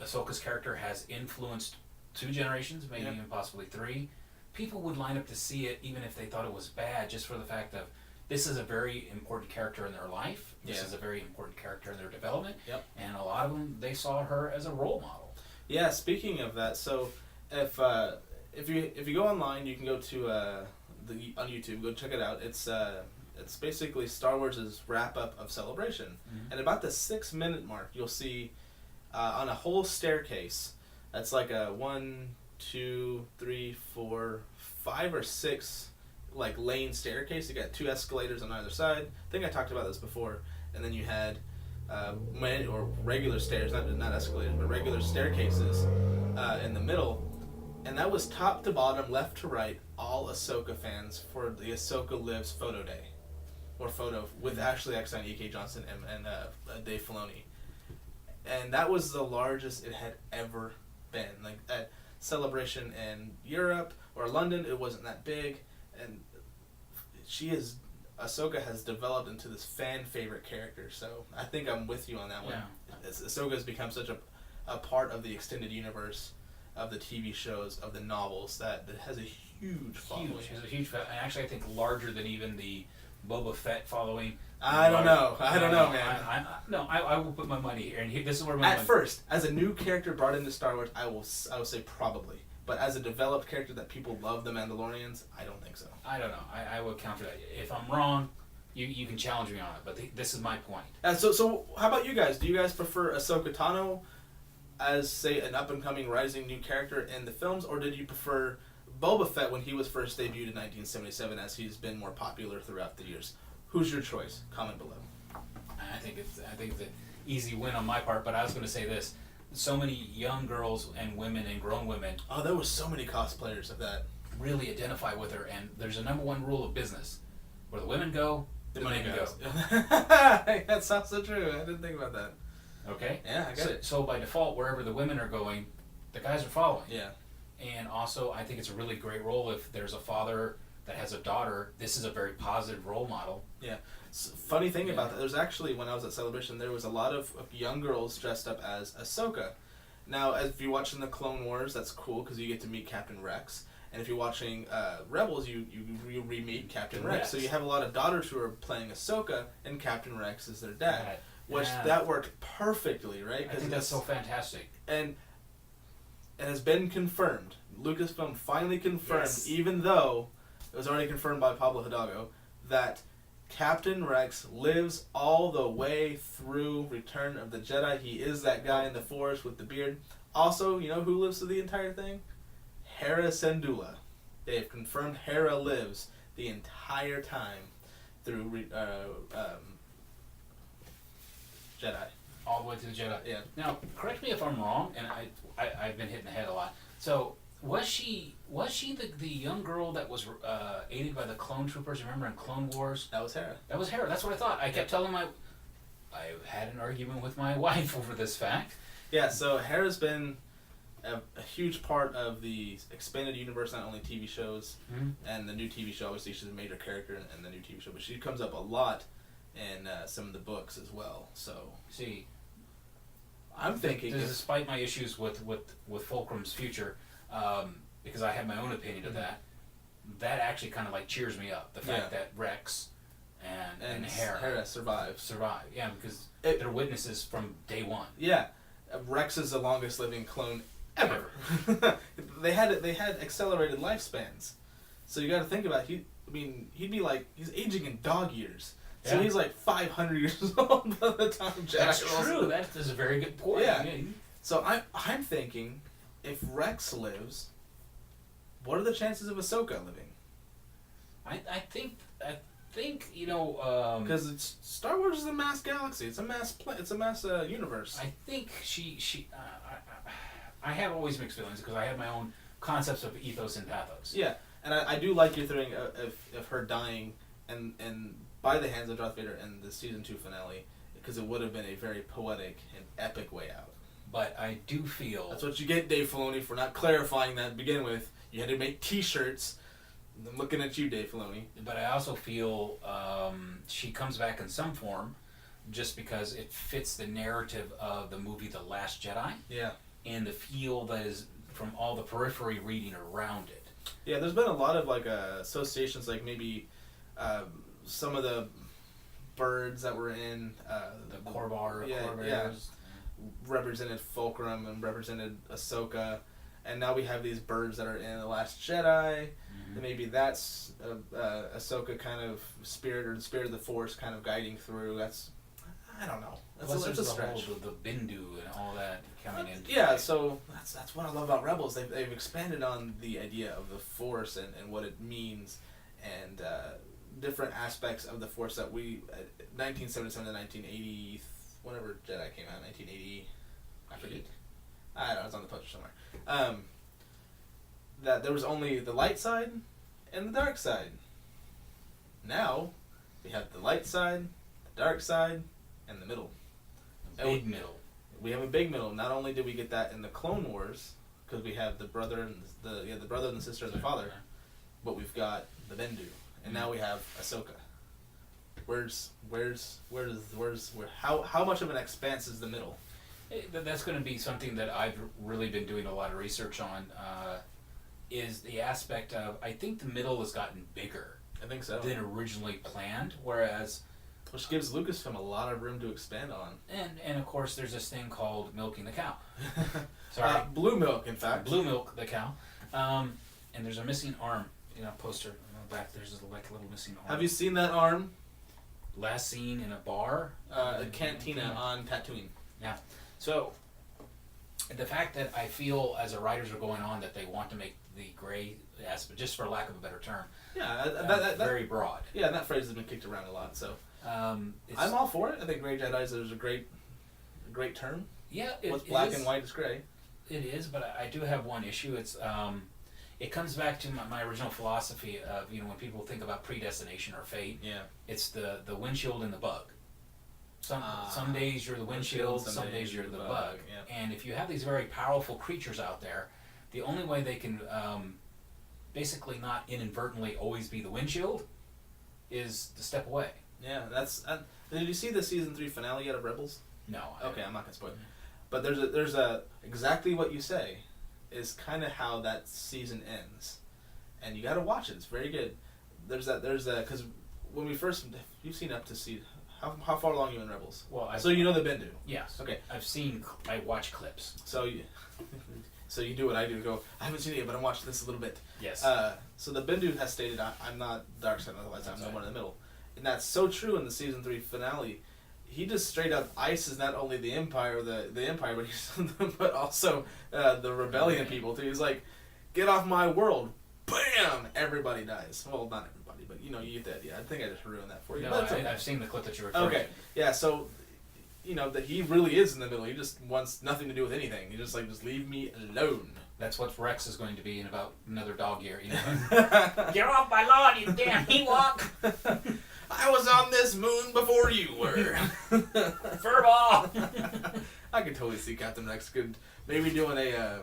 Ahsoka's character has influenced 2 generations, maybe even possibly 3. People would line up to see it even if they thought it was bad, just for the fact of, this is a very important character in their life. This is a very important character in their development. Yep. And a lot of them, they saw her as a role model. Yeah, speaking of that, so if you go online, you can go to on YouTube, go check it out. It's basically Star Wars' wrap-up of Celebration. Mm-hmm. And about the 6-minute mark, you'll see on a whole staircase, that's like a 1, 2, 3, 4, 5 or 6 like lane staircase. You got 2 escalators on either side. I think I talked about this before. And then you had regular stairs, not escalators, but regular staircases in the middle. And that was top to bottom, left to right, all Ahsoka fans for the Ahsoka Lives photo day. Or photo with Ashley Eckstein, E.K. Johnson, and Dave Filoni. And that was the largest it had ever been. Like, at Celebration in Europe or London, it wasn't that big. And Ahsoka has developed into this fan favorite character. So I think I'm with you on that one. Ahsoka has become such a part of the extended universe, of the TV shows, of the novels, that it has a huge following. Huge. It has a huge following. Actually, I think larger than even the Boba Fett following. I don't know, man. I will put my money here, and this is where my At first, as a new character brought into Star Wars, I will say probably. But as a developed character that people love, the Mandalorians, I don't think so. I don't know. I will counter that. If I'm wrong, you can challenge me on it. But this is my point. So how about you guys? Do you guys prefer Ahsoka Tano as, say, an up-and-coming rising new character in the films, or did you prefer Boba Fett when he was first debuted in 1977, as he's been more popular throughout the years? Who's your choice? Comment below. I think it's an easy win on my part, but I was going to say this. So many young girls and women and grown women... Oh, there were so many cosplayers of that. ...really identify with her, and there's a number one rule of business. Where the women go, the men go. That sounds so true. I didn't think about that. Okay? Yeah, I get it. So by default, wherever the women are going, the guys are following. Yeah. And also, I think it's a really great role if there's a father that has a daughter. This is a very positive role model. Yeah. Funny thing about that, there's actually, when I was at Celebration, there was a lot of young girls dressed up as Ahsoka. Now, if you're watching the Clone Wars, that's cool because you get to meet Captain Rex. And if you're watching Rebels, you re-meet Captain Rex. So you have a lot of daughters who are playing Ahsoka, and Captain Rex is their dad. Which that worked perfectly, right? I think that's so fantastic. And it has been confirmed. Lucasfilm finally confirmed, even though it was already confirmed by Pablo Hidalgo, that Captain Rex lives all the way through Return of the Jedi. He is that guy in the Force with the beard. Also, you know who lives through the entire thing? Hera Syndulla. They have confirmed Hera lives the entire time through Jedi. All the way to the Jedi. Yeah. Now, correct me if I'm wrong, and I've been hitting the head a lot. So, was she the young girl that was aided by the clone troopers? Remember in Clone Wars? That was Hera. That was Hera. That's what I thought. I kept telling I had an argument with my wife over this fact. Yeah. So Hera's been a huge part of the expanded universe, not only TV shows and the new TV show. Obviously, she's a major character in the new TV show, but she comes up a lot in some of the books as well. So see, I'm thinking, despite my issues with Fulcrum's future, because I have my own opinion of that actually kind of like cheers me up. The fact that Rex and Hera survive. Yeah, because they're witnesses from day one. Yeah, Rex is the longest living clone ever. They had accelerated lifespans, so you got to think about he'd be like, he's aging in dog years. So he's like 500 years old by the time Jedi. That's true. That is a very good point. Yeah. So I'm thinking, if Rex lives, what are the chances of Ahsoka living? I think because Star Wars is a mass galaxy. It's a mass universe. I think she I have always mixed feelings because I have my own concepts of ethos and pathos. Yeah, and I do like your theory of her dying and by the hands of Darth Vader in the season 2 finale, because it would have been a very poetic and epic way out. But I do feel... That's what you get, Dave Filoni, for not clarifying that to begin with. You had to make T-shirts. I'm looking at you, Dave Filoni. But I also feel she comes back in some form just because it fits the narrative of the movie The Last Jedi. Yeah. And the feel that is from all the periphery reading around it. Yeah, there's been a lot of associations, like maybe some of the birds that were in the Corvair, represented Fulcrum and represented Ahsoka, and now we have these birds that are in The Last Jedi. And maybe that's Ahsoka kind of spirit, or the spirit of the Force kind of guiding through. I don't know. That's a stretch. The Bindu and all that coming in. Yeah, so that's what I love about Rebels. They've expanded on the idea of the Force and what it means, and different aspects of the Force that we 1977 to 1980, whenever Jedi came out, 1980, I forget. I don't know, it's on the poster somewhere. That there was only the light side and the dark side. Now we have the light side, the dark side, and the middle. Big middle. We have a big middle. Not only did we get that in the Clone Wars, because we have the brother and the brother and the sister and the father, but we've got the Bendu, and now we have Ahsoka. How much of an expanse is the middle? That's going to be something that I've really been doing a lot of research on. Is the aspect of, I think the middle has gotten bigger I think so. than originally planned, whereas... Which gives Lucasfilm a lot of room to expand on. And of course, there's this thing called milking the cow. Sorry. Blue milk, in fact. Blue milk the cow. And there's a missing arm, poster on the back. There's a little missing arm. Have you seen that arm? Last seen in a bar. A cantina on Tatooine. Yeah. So, the fact that I feel as the writers are going on that they want to make the gray aspect, just for lack of a better term, very broad. Yeah, and that phrase has been kicked around a lot, so... I'm all for it. I think Grey Jedi is a great term. Yeah, what's black and white is gray. It is, but I do have one issue. It's it comes back to my original philosophy of when people think about predestination or fate. Yeah, it's the windshield and the bug. Some days you're the windshield, some days you're the bug. Yeah. And if you have these very powerful creatures out there, the only way they can basically not inadvertently always be the windshield is to step away. Yeah, that's. Did you see the season 3 finale yet of Rebels? No. Okay, I'm not gonna spoil it. But there's a exactly what you say, is kind of how that season ends, and you got to watch it. It's very good. There's a because when we first you've seen up to see how far along you in Rebels. Well, so you know the Bendu. Yes. Okay. I watch clips. So you do what I do. Go. I haven't seen it yet, but I'm watching this a little bit. Yes. So the Bendu has stated, I'm not dark side, otherwise I'm somewhere in the middle. And that's so true in the season 3 finale. He just straight up ices not only the Empire, the Empire, but also the Rebellion people too. He's like, get off my world, bam! Everybody dies. Well, not everybody, but you get the idea. I think I just ruined that for you. No, I've seen the clip that you're referring to. Yeah. So, that he really is in the middle. He just wants nothing to do with anything. He just leave me alone. That's what Rex is going to be in about another dog year. Get off my lawn, you damn Ewok! I was on this moon before you were. Furball! I could totally see Captain Rex maybe doing a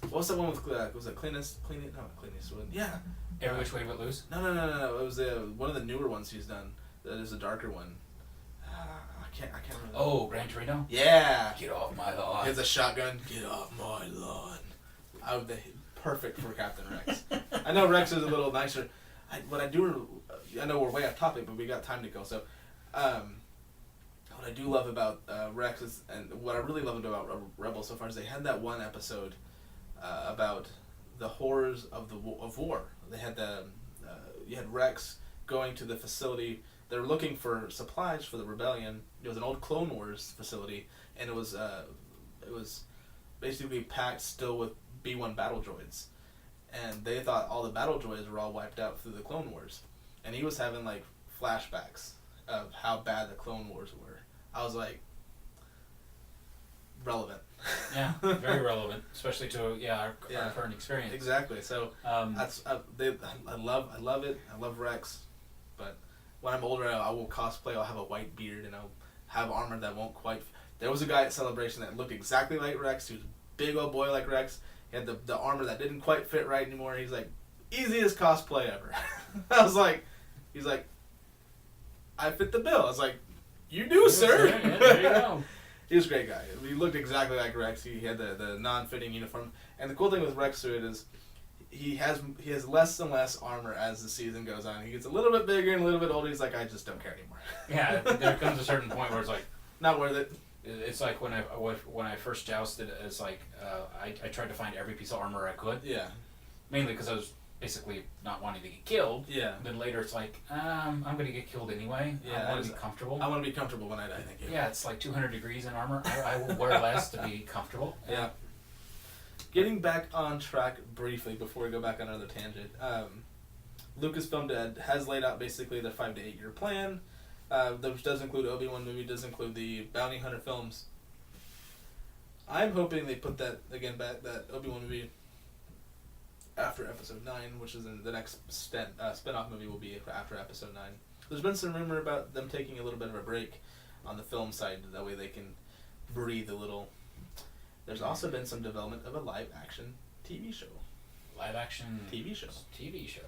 what's that one with was it Clint Eastwood? Yeah. Every Which Way But Loose? No. It was one of the newer ones he's done. That is a darker one. I can't remember. Oh, Gran Torino? Yeah. Get off my lawn. He has a shotgun. Get off my lawn. Perfect for Captain Rex. I know Rex is a little nicer. I know we're way off topic, but we got time to go. So, what I do love about Rex is, and what I really love about Rebels so far is they had that one episode about the horrors of war. They had you had Rex going to the facility. They're looking for supplies for the rebellion. It was an old Clone Wars facility, and it was basically packed still with B-1 battle droids, and they thought all the battle droids were all wiped out through the Clone Wars. And he was having flashbacks of how bad the Clone Wars were. I was like, relevant. Yeah, very relevant, especially to our current experience. Exactly. So that's I love it. I love Rex, but when I'm older, I will cosplay. I'll have a white beard and I'll have armor that won't quite. There was a guy at Celebration that looked exactly like Rex. He was a big old boy like Rex. He had the armor that didn't quite fit right anymore. He's like, easiest cosplay ever. I was like, he's like, I fit the bill. I was like, you do, yes, sir. Yeah, there you go. He was a great guy. He looked exactly like Rex. He had the non-fitting uniform. And the cool thing with Rex is he has less and less armor as the season goes on. He gets a little bit bigger and a little bit older. He's like, I just don't care anymore. Yeah, there comes a certain point where it's like, not worth it. It's like when I first jousted, it's like I tried to find every piece of armor I could. Yeah. Mainly because I was basically not wanting to get killed. Yeah. Then later it's like, I'm going to get killed anyway. Yeah, I want to be comfortable. I want to be comfortable when I die, thank you. Yeah, it's like 200 degrees in armor. I will wear less to be comfortable. Yeah. Getting back on track briefly before we go back on another tangent, Lucasfilm has laid out basically their 5 to 8 year plan, which does include Obi-Wan movie, does include the Bounty Hunter films. I'm hoping they put that again back, that Obi-Wan movie after Episode 9, which is in the next spin-off movie will be after Episode 9. There's been some rumor about them taking a little bit of a break on the film side, that way they can breathe a little. There's also been some development of a live-action TV show. Live-action TV show. TV show.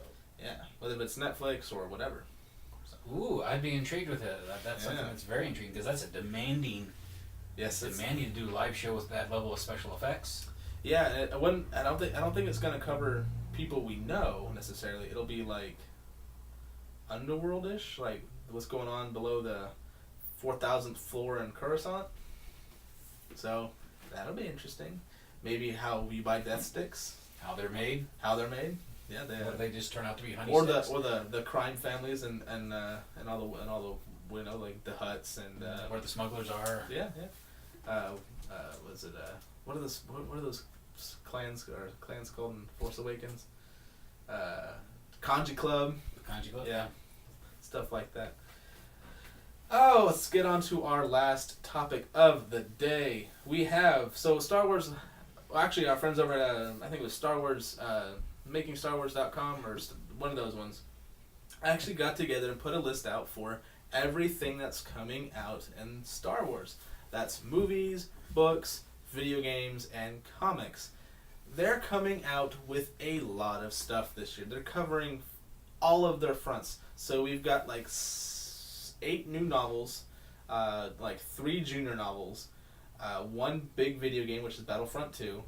Yeah, whether it's Netflix or whatever. Ooh, I'd be intrigued with it. That's something that's very intriguing because that's a demanding. Yes, demanding to do a live show with that level of special effects. Yeah, I don't think it's gonna cover people we know necessarily. It'll be like underworld-ish, like what's going on below the 4,000th floor in Coruscant. So that'll be interesting. Maybe how you buy death sticks. How they're made. Yeah, or they just turn out to be honey or sticks. the crime families and all the like the huts and where the smugglers are. Yeah. Was it what are those clans called in Force Awakens? Kanji Club. The Kanji Club. Yeah, stuff like that. Oh, let's get on to our last topic of the day. We have Star Wars. Well, actually, our friends over at I think it was Star Wars, makingstarwars.com or one of those ones, actually got together and put a list out for everything that's coming out in Star Wars. That's movies, books, video games, and comics. They're coming out with a lot of stuff this year. They're covering all of their fronts. So we've got like 8 new novels, like 3 junior novels, 1 big video game, which is Battlefront 2.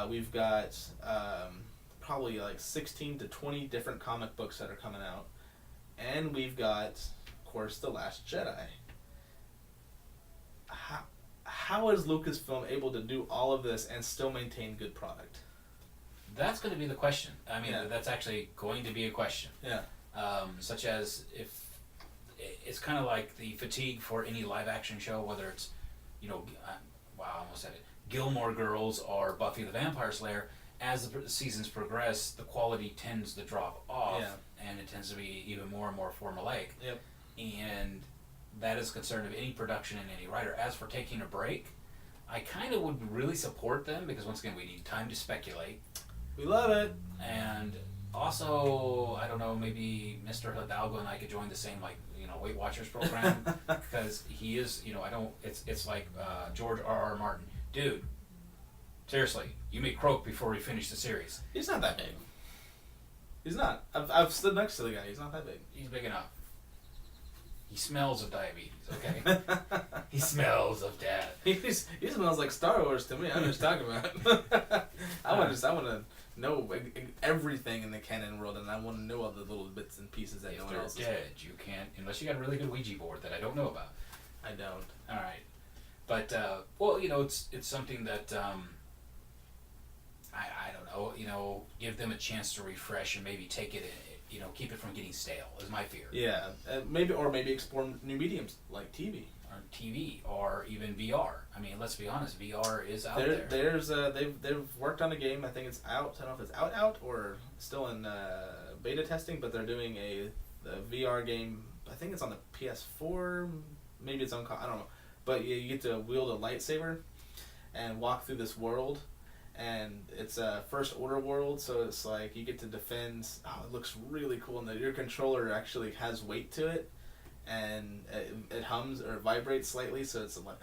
We've got probably like 16 to 20 different comic books that are coming out. And we've got, of course, The Last Jedi. How is Lucasfilm able to do all of this and still maintain good product? That's going to be the question. I mean, that's actually going to be a question. Yeah. Such as if it's kind of like the fatigue for any live action show, whether it's, I almost said it, Gilmore Girls or Buffy the Vampire Slayer. As the seasons progress, the quality tends to drop off, and it tends to be even more and more formulaic. Yep. And that is a concern of any production and any writer. As for taking a break, I kind of would really support them because, once again, we need time to speculate. We love it. And also, I don't know, maybe Mr. Hidalgo and I could join the same, Weight Watchers program because he is, it's like George R.R. Martin. Dude, seriously, you may croak before we finish the series. He's not that big. He's not. I've stood next to the guy. He's not that big. He's big enough. He smells of diabetes, okay? He smells of death. He smells like Star Wars to me. I know what you're talking about. I want to know everything in the canon world, and I want to know all the little bits and pieces that no one else is. If they're dead, you can't, unless you got a really good Ouija board that I don't know about. I don't. All right. But, it's something that, I don't know, give them a chance to refresh and maybe take it, keep it from getting stale, is my fear. Yeah, maybe explore new mediums like TV. Or even VR. I mean, let's be honest, VR is out there. They've worked on a game. I think it's out. I don't know if it's out or still in beta testing, but they're doing a VR game. I think it's on the PS4. Maybe it's on. I don't know. But you get to wield a lightsaber and walk through this world, and it's a First Order world. So it's like you get to defend. Oh, it looks really cool, and your controller actually has weight to it. And it hums or vibrates slightly, so it's like,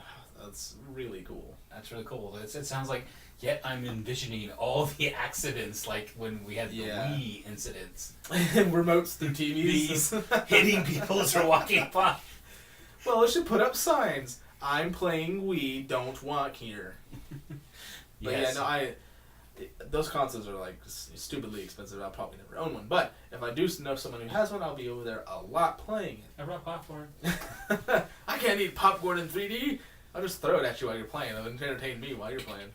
that's really cool. That's really cool. It sounds like, yet I'm envisioning all the accidents, like when we had the Wii incidents. Remotes through TVs. Hitting people as they're walking by. Well, it should put up signs. I'm playing Wii, don't walk here. But yes. Those consoles are like stupidly expensive. I'll probably never own one. But if I do know someone who has one, I'll be over there a lot playing it. I brought popcorn. I can't eat popcorn in 3D. I'll just throw it at you while you're playing. It'll entertain me while you're playing.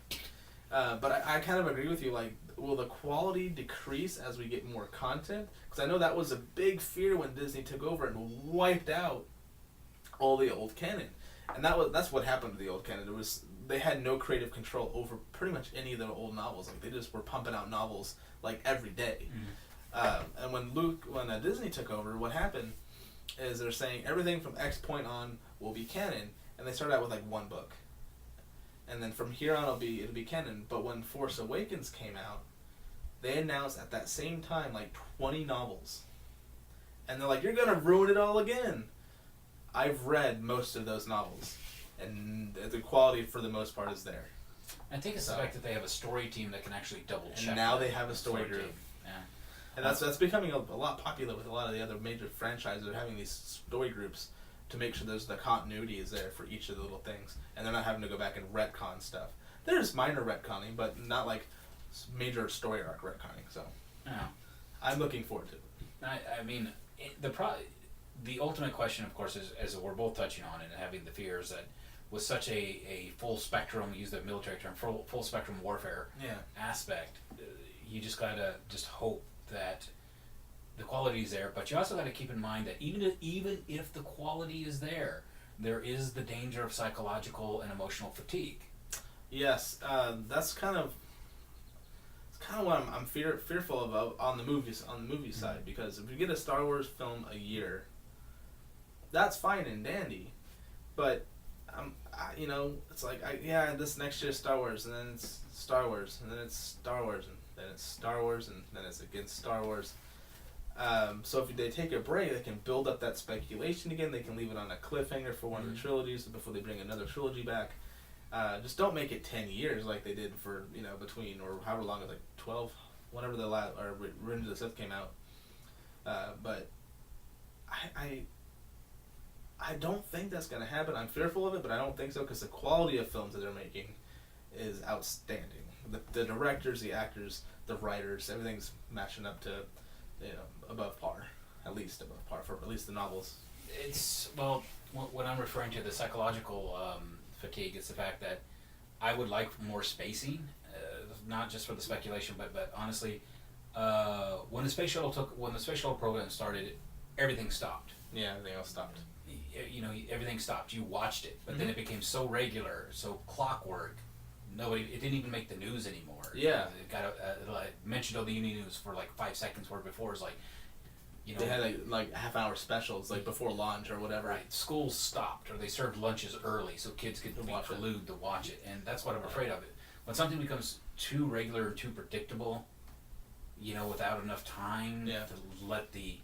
But I kind of agree with you. Like, will the quality decrease as we get more content? Because I know that was a big fear when Disney took over and wiped out all the old canon. And that's what happened to the old canon. They had no creative control over pretty much any of the old novels. Like, they just were pumping out novels like every day. And when Disney took over, what happened is they're saying everything from X point on will be canon, and they started out with like 1 book, and then from here on it'll be canon. But when Force Awakens came out, they announced at that same time like 20 novels, and they're like, "You're gonna ruin it all again." I've read most of those novels, and the quality for the most part is there. I think it's the fact that they have a story team that can actually double check. And now they have a story group. Team. Yeah. And that's becoming a lot popular with a lot of the other major franchises. They're having these story groups to make sure the continuity is there for each of the little things, and they're not having to go back and retcon stuff. There's minor retconning, but not like major story arc retconning. So, yeah. I'm looking forward to it. I mean, The ultimate question, of course, is, as we're both touching on and having the fears that with such a full spectrum, use the military term, full spectrum warfare aspect, you just gotta just hope that the quality is there. But you also gotta keep in mind that even if the quality is there is the danger of psychological and emotional fatigue. Yes, that's kind of what I'm fearful of on the movie side, because if you get a Star Wars film a year, that's fine and dandy, but it's like this next year Star Wars, and then it's Star Wars, and then it's Star Wars, and then it's Star Wars, and then it's against Star Wars. So if they take a break, they can build up that speculation again. They can leave it on a cliffhanger for one of the trilogies before they bring another trilogy back. Just don't make it 10 years like they did for, between, or however long, it was like 12, whenever the last, or Revenge of the Sith came out. But I don't think that's going to happen. I'm fearful of it, but I don't think so, because the quality of films that they're making is outstanding. The directors, the actors, the writers, everything's matching up to, above par, at least above par, for at least the novels. It's, well, what I'm referring to, the psychological fatigue, is the fact that I would like more spacing, not just for the speculation, but honestly, when the space shuttle program started, everything stopped. Yeah, everything else stopped. Everything stopped. You watched it, but then it became so regular, so clockwork. It didn't even make the news anymore. Yeah, it got mentioned on the evening news for like 5 seconds, where before it was like, they had like half-hour specials, like before lunch or whatever. Right. Schools stopped, or they served lunches early so kids could be glued to watch it, and that's what I'm afraid of. It when something becomes too regular, too predictable, without enough time to let the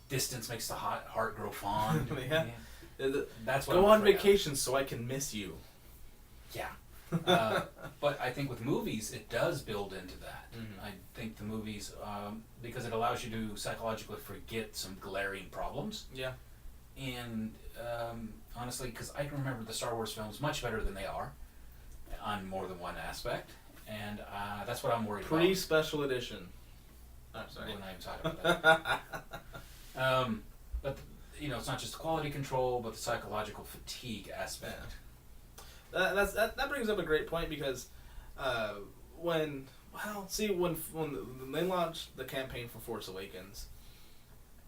distance makes the heart grow fond. That's what. Go on vacation so I can miss you. Yeah. But I think with movies, it does build into that. I think the movies, because it allows you to psychologically forget some glaring problems. Yeah. And honestly, because I can remember the Star Wars films much better than they are on more than one aspect. And that's what I'm worried about. Pre-special edition. I'm sorry. We're not even talking about that. But, it's not just quality control, but the psychological fatigue aspect. Yeah. That brings up a great point, because when they launched the campaign for Force Awakens,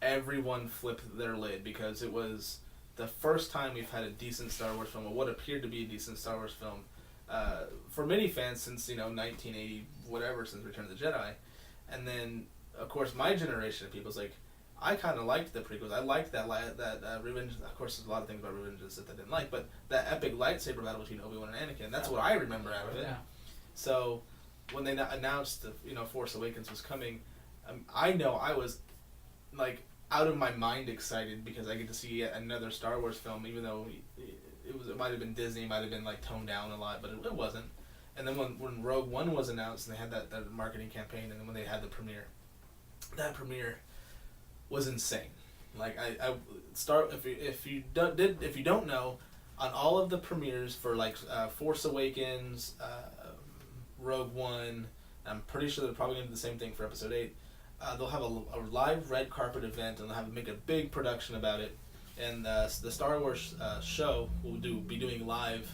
everyone flipped their lid, because it was the first time we've had a decent Star Wars film, or what appeared to be a decent Star Wars film, for many fans since 1980 whatever, since Return of the Jedi. And then of course my generation of people is like, I kind of liked the prequels. I liked that Revenge. Of course, there's a lot of things about Revenge of the Sith I didn't like, but that epic lightsaber battle between Obi-Wan and Anakin, that's what I remember out of it. Yeah. So when they announced that Force Awakens was coming, I know I was like out of my mind excited, because I get to see yet another Star Wars film, even though it might have been Disney, it might have been like toned down a lot, but it wasn't. And then when Rogue One was announced, and they had that marketing campaign, and then when they had the premiere, that premiere was insane. Like if you don't know, on all of the premieres for like Force Awakens, Rogue One, I'm pretty sure they're probably going to do the same thing for Episode 8. They'll have a live red carpet event, and they'll make a big production about it. And the Star Wars show will be doing live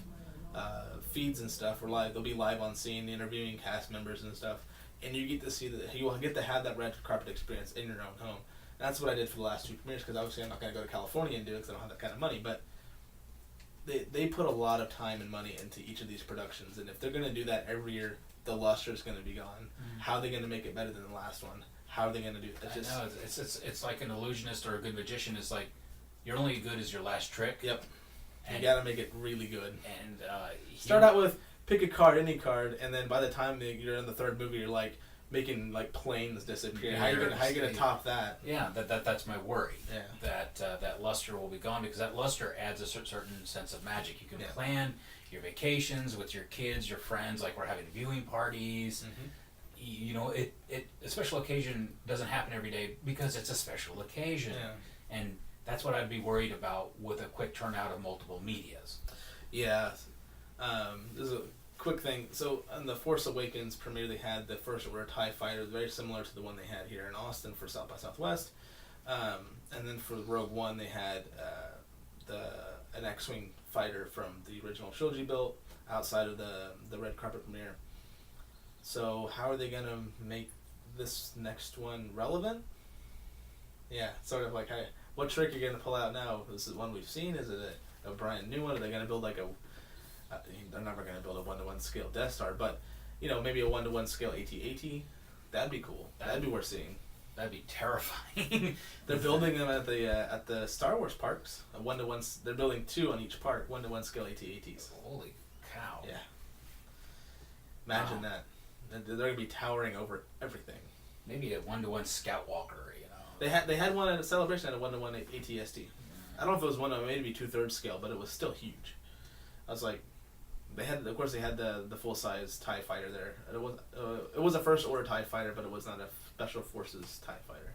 feeds and stuff. They'll be live on scene, interviewing cast members and stuff. And you get to see you will get to have that red carpet experience in your own home. That's what I did for the last 2 premieres, because obviously I'm not going to go to California and do it, because I don't have that kind of money. But they put a lot of time and money into each of these productions, and if they're going to do that every year, the luster is going to be gone. Mm-hmm. How are they going to make it better than the last one? How are they going to do it? It's like an illusionist or a good magician is like, you're only as good as your last trick. Yep. And you got to make it really good. And start out with pick a card, any card, and then by the time you're in the third movie, you're like making like planes disappear. How are you gonna top that? Yeah, that's my worry. Yeah. That luster will be gone, because that luster adds a certain sense of magic. You can plan your vacations with your kids, your friends, like we're having viewing parties. Mm-hmm. A special occasion doesn't happen every day, because it's a special occasion. Yeah. And that's what I'd be worried about with a quick turnout of multiple medias. Yeah. There's a quick thing. So on the Force Awakens premiere, they had the first TIE fighter, very similar to the one they had here in Austin for South by Southwest. And then for Rogue One, they had an X-wing fighter from the original trilogy built outside of the red carpet premiere. So how are they gonna make this next one relevant? Yeah, sort of like, hey, what trick are you gonna pull out now? Is it one we've seen? Is it a brand new one? Are they gonna build like they're never gonna build a 1-to-1 scale Death Star, but maybe a 1-to-1 scale AT-AT. That'd be cool. That'd be worth seeing. That'd be terrifying. They're building them at the Star Wars parks. A 1-to-1. They're building 2 on each park. 1-to-1 scale AT-ATs. Holy cow! Yeah. Imagine that. They're gonna be towering over everything. Maybe a 1-to-1 Scoutwalker. They had one at a celebration at a 1-to-1 AT-ST. I don't know if it was 1 to maybe 2/3 scale, but it was still huge. I was like, they had the full size TIE fighter there. It was a First Order TIE fighter, but it was not a Special Forces TIE fighter.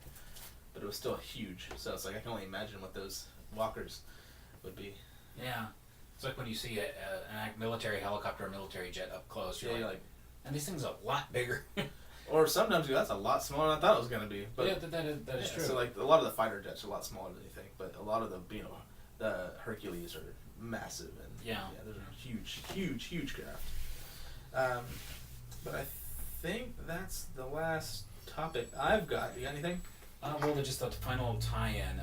But it was still huge. So it's like I can only imagine what those walkers would be. Yeah, it's like when you see a military helicopter or military jet up close. You're like, and these things are a lot bigger. Or sometimes that's a lot smaller than I thought it was going to be. But yeah, that is true. So like a lot of the fighter jets are a lot smaller than you think, but a lot of the Hercules are massive and those are huge craft. But I think that's the last topic I've got. You got anything? Well, just the final tie-in.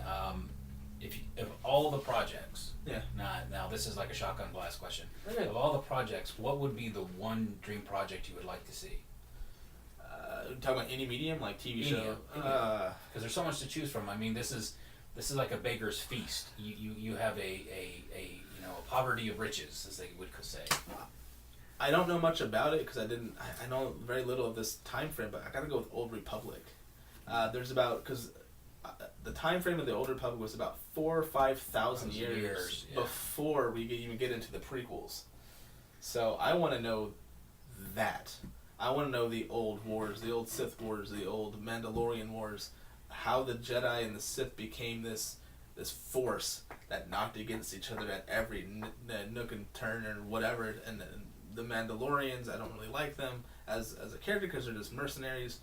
If all the projects, now this is like a shotgun blast question. Okay. Of all the projects, what would be the one dream project you would like to see? Talking about any medium, like TV show. Because there's so much to choose from. I mean, this is like a baker's feast. You have a poverty of riches, as they would say. I don't know much about it because I know very little of this time frame, but I gotta go with Old Republic. Because the time frame of the Old Republic was about 4,000 or 5,000 years before we even get into the prequels. So I want to know that. I want to know the old wars, the old Sith wars, the old Mandalorian wars, how the Jedi and the Sith became this force that knocked against each other at every nook and turn or whatever. And the Mandalorians, I don't really like them as a character because they're just mercenaries,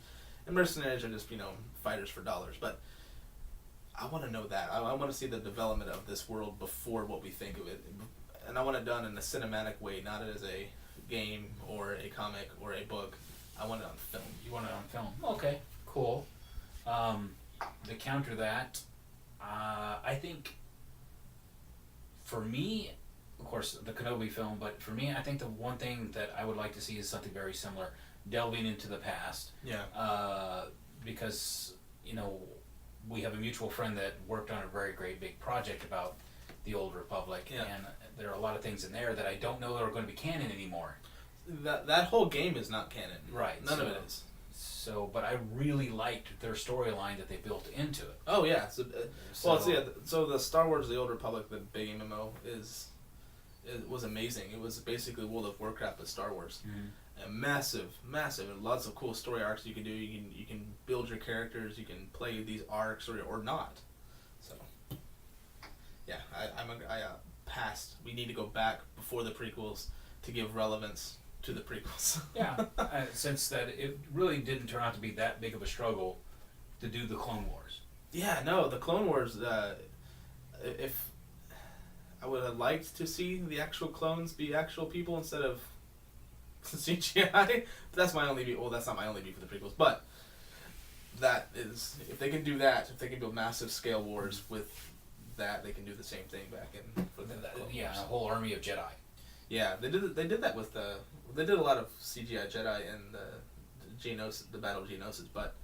and mercenaries are just fighters for dollars. But I want to know that. I want to see the development of this world before what we think of it, and I want it done in a cinematic way, not as a game or a comic or a book. I want it on film. You want it on film? Okay, cool. To counter that, I think for me, of course, the Kenobi film, but for me, I think the one thing that I would like to see is something very similar, delving into the past. Yeah. Because, we have a mutual friend that worked on a very great big project about the Old Republic, and there are a lot of things in there that I don't know that are going to be canon anymore. That whole game is not canon. Right. None of it is. So, but I really liked their storyline that they built into it. Oh yeah. So the Star Wars: The Old Republic, the big MMO, it was amazing. It was basically World of Warcraft with Star Wars. Mm-hmm. And massive, and lots of cool story arcs you can do. You can build your characters. You can play these arcs or not. So yeah, I passed. We need to go back before the prequels to give relevance to the prequels. Yeah, since that it really didn't turn out to be that big of a struggle to do the Clone Wars. Yeah, no, the Clone Wars. If I would have liked to see the actual clones be actual people instead of CGI, but that's my only beef. Well, that's not my only beef for the prequels, but that is, if they can do that, if they can build massive scale wars with that, they can do the same thing back in. A whole army of Jedi. Yeah, they did that with they did a lot of CGI Jedi in the Battle of Geonosis, but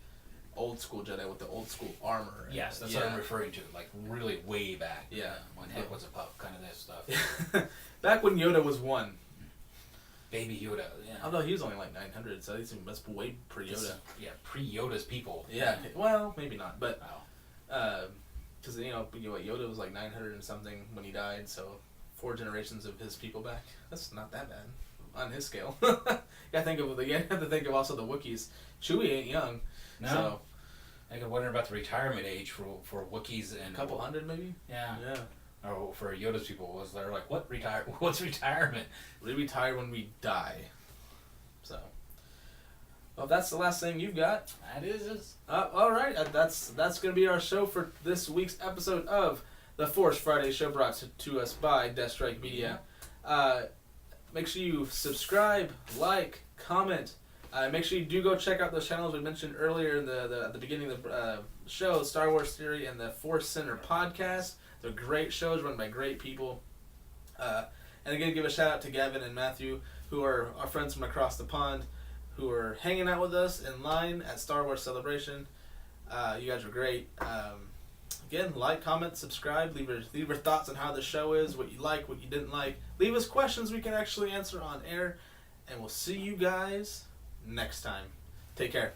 old school Jedi with the old school armor. Yes, that's what I'm referring to, like really way back. Yeah, when head was a pup, kind of this stuff. Back when Yoda was one. Baby Yoda, yeah. Although he was only like 900, so that's way pre-Yoda. Yeah, pre-Yoda's people. Yeah, well, maybe not, but because Yoda was like 900 and something when he died, so 4 generations of his people back. That's not that bad on his scale. You have to think of also the Wookiees. Chewie ain't young. No. So, I could wonder about the retirement age for Wookiees and a couple hundred maybe. Yeah. Yeah. Or for Yoda's people, was they're like, what's retirement? We retire when we die. So, Well, if that's the last thing you've got. That is. All right. That's going to be our show for this week's episode of the Force Friday Show, brought to us by Deathstryke Media. Make sure you subscribe, like, comment. Make sure you do go check out those channels we mentioned earlier in at the beginning of the show, Star Wars Theory and the Force Center podcast. They're great shows run by great people. And again, give a shout out to Gavin and Matthew, who are our friends from across the pond, who are hanging out with us in line at Star Wars Celebration. You guys were great. Again, like, comment, subscribe, leave your thoughts on how the show is, what you like, what you didn't like. Leave us questions we can actually answer on air, and we'll see you guys next time. Take care.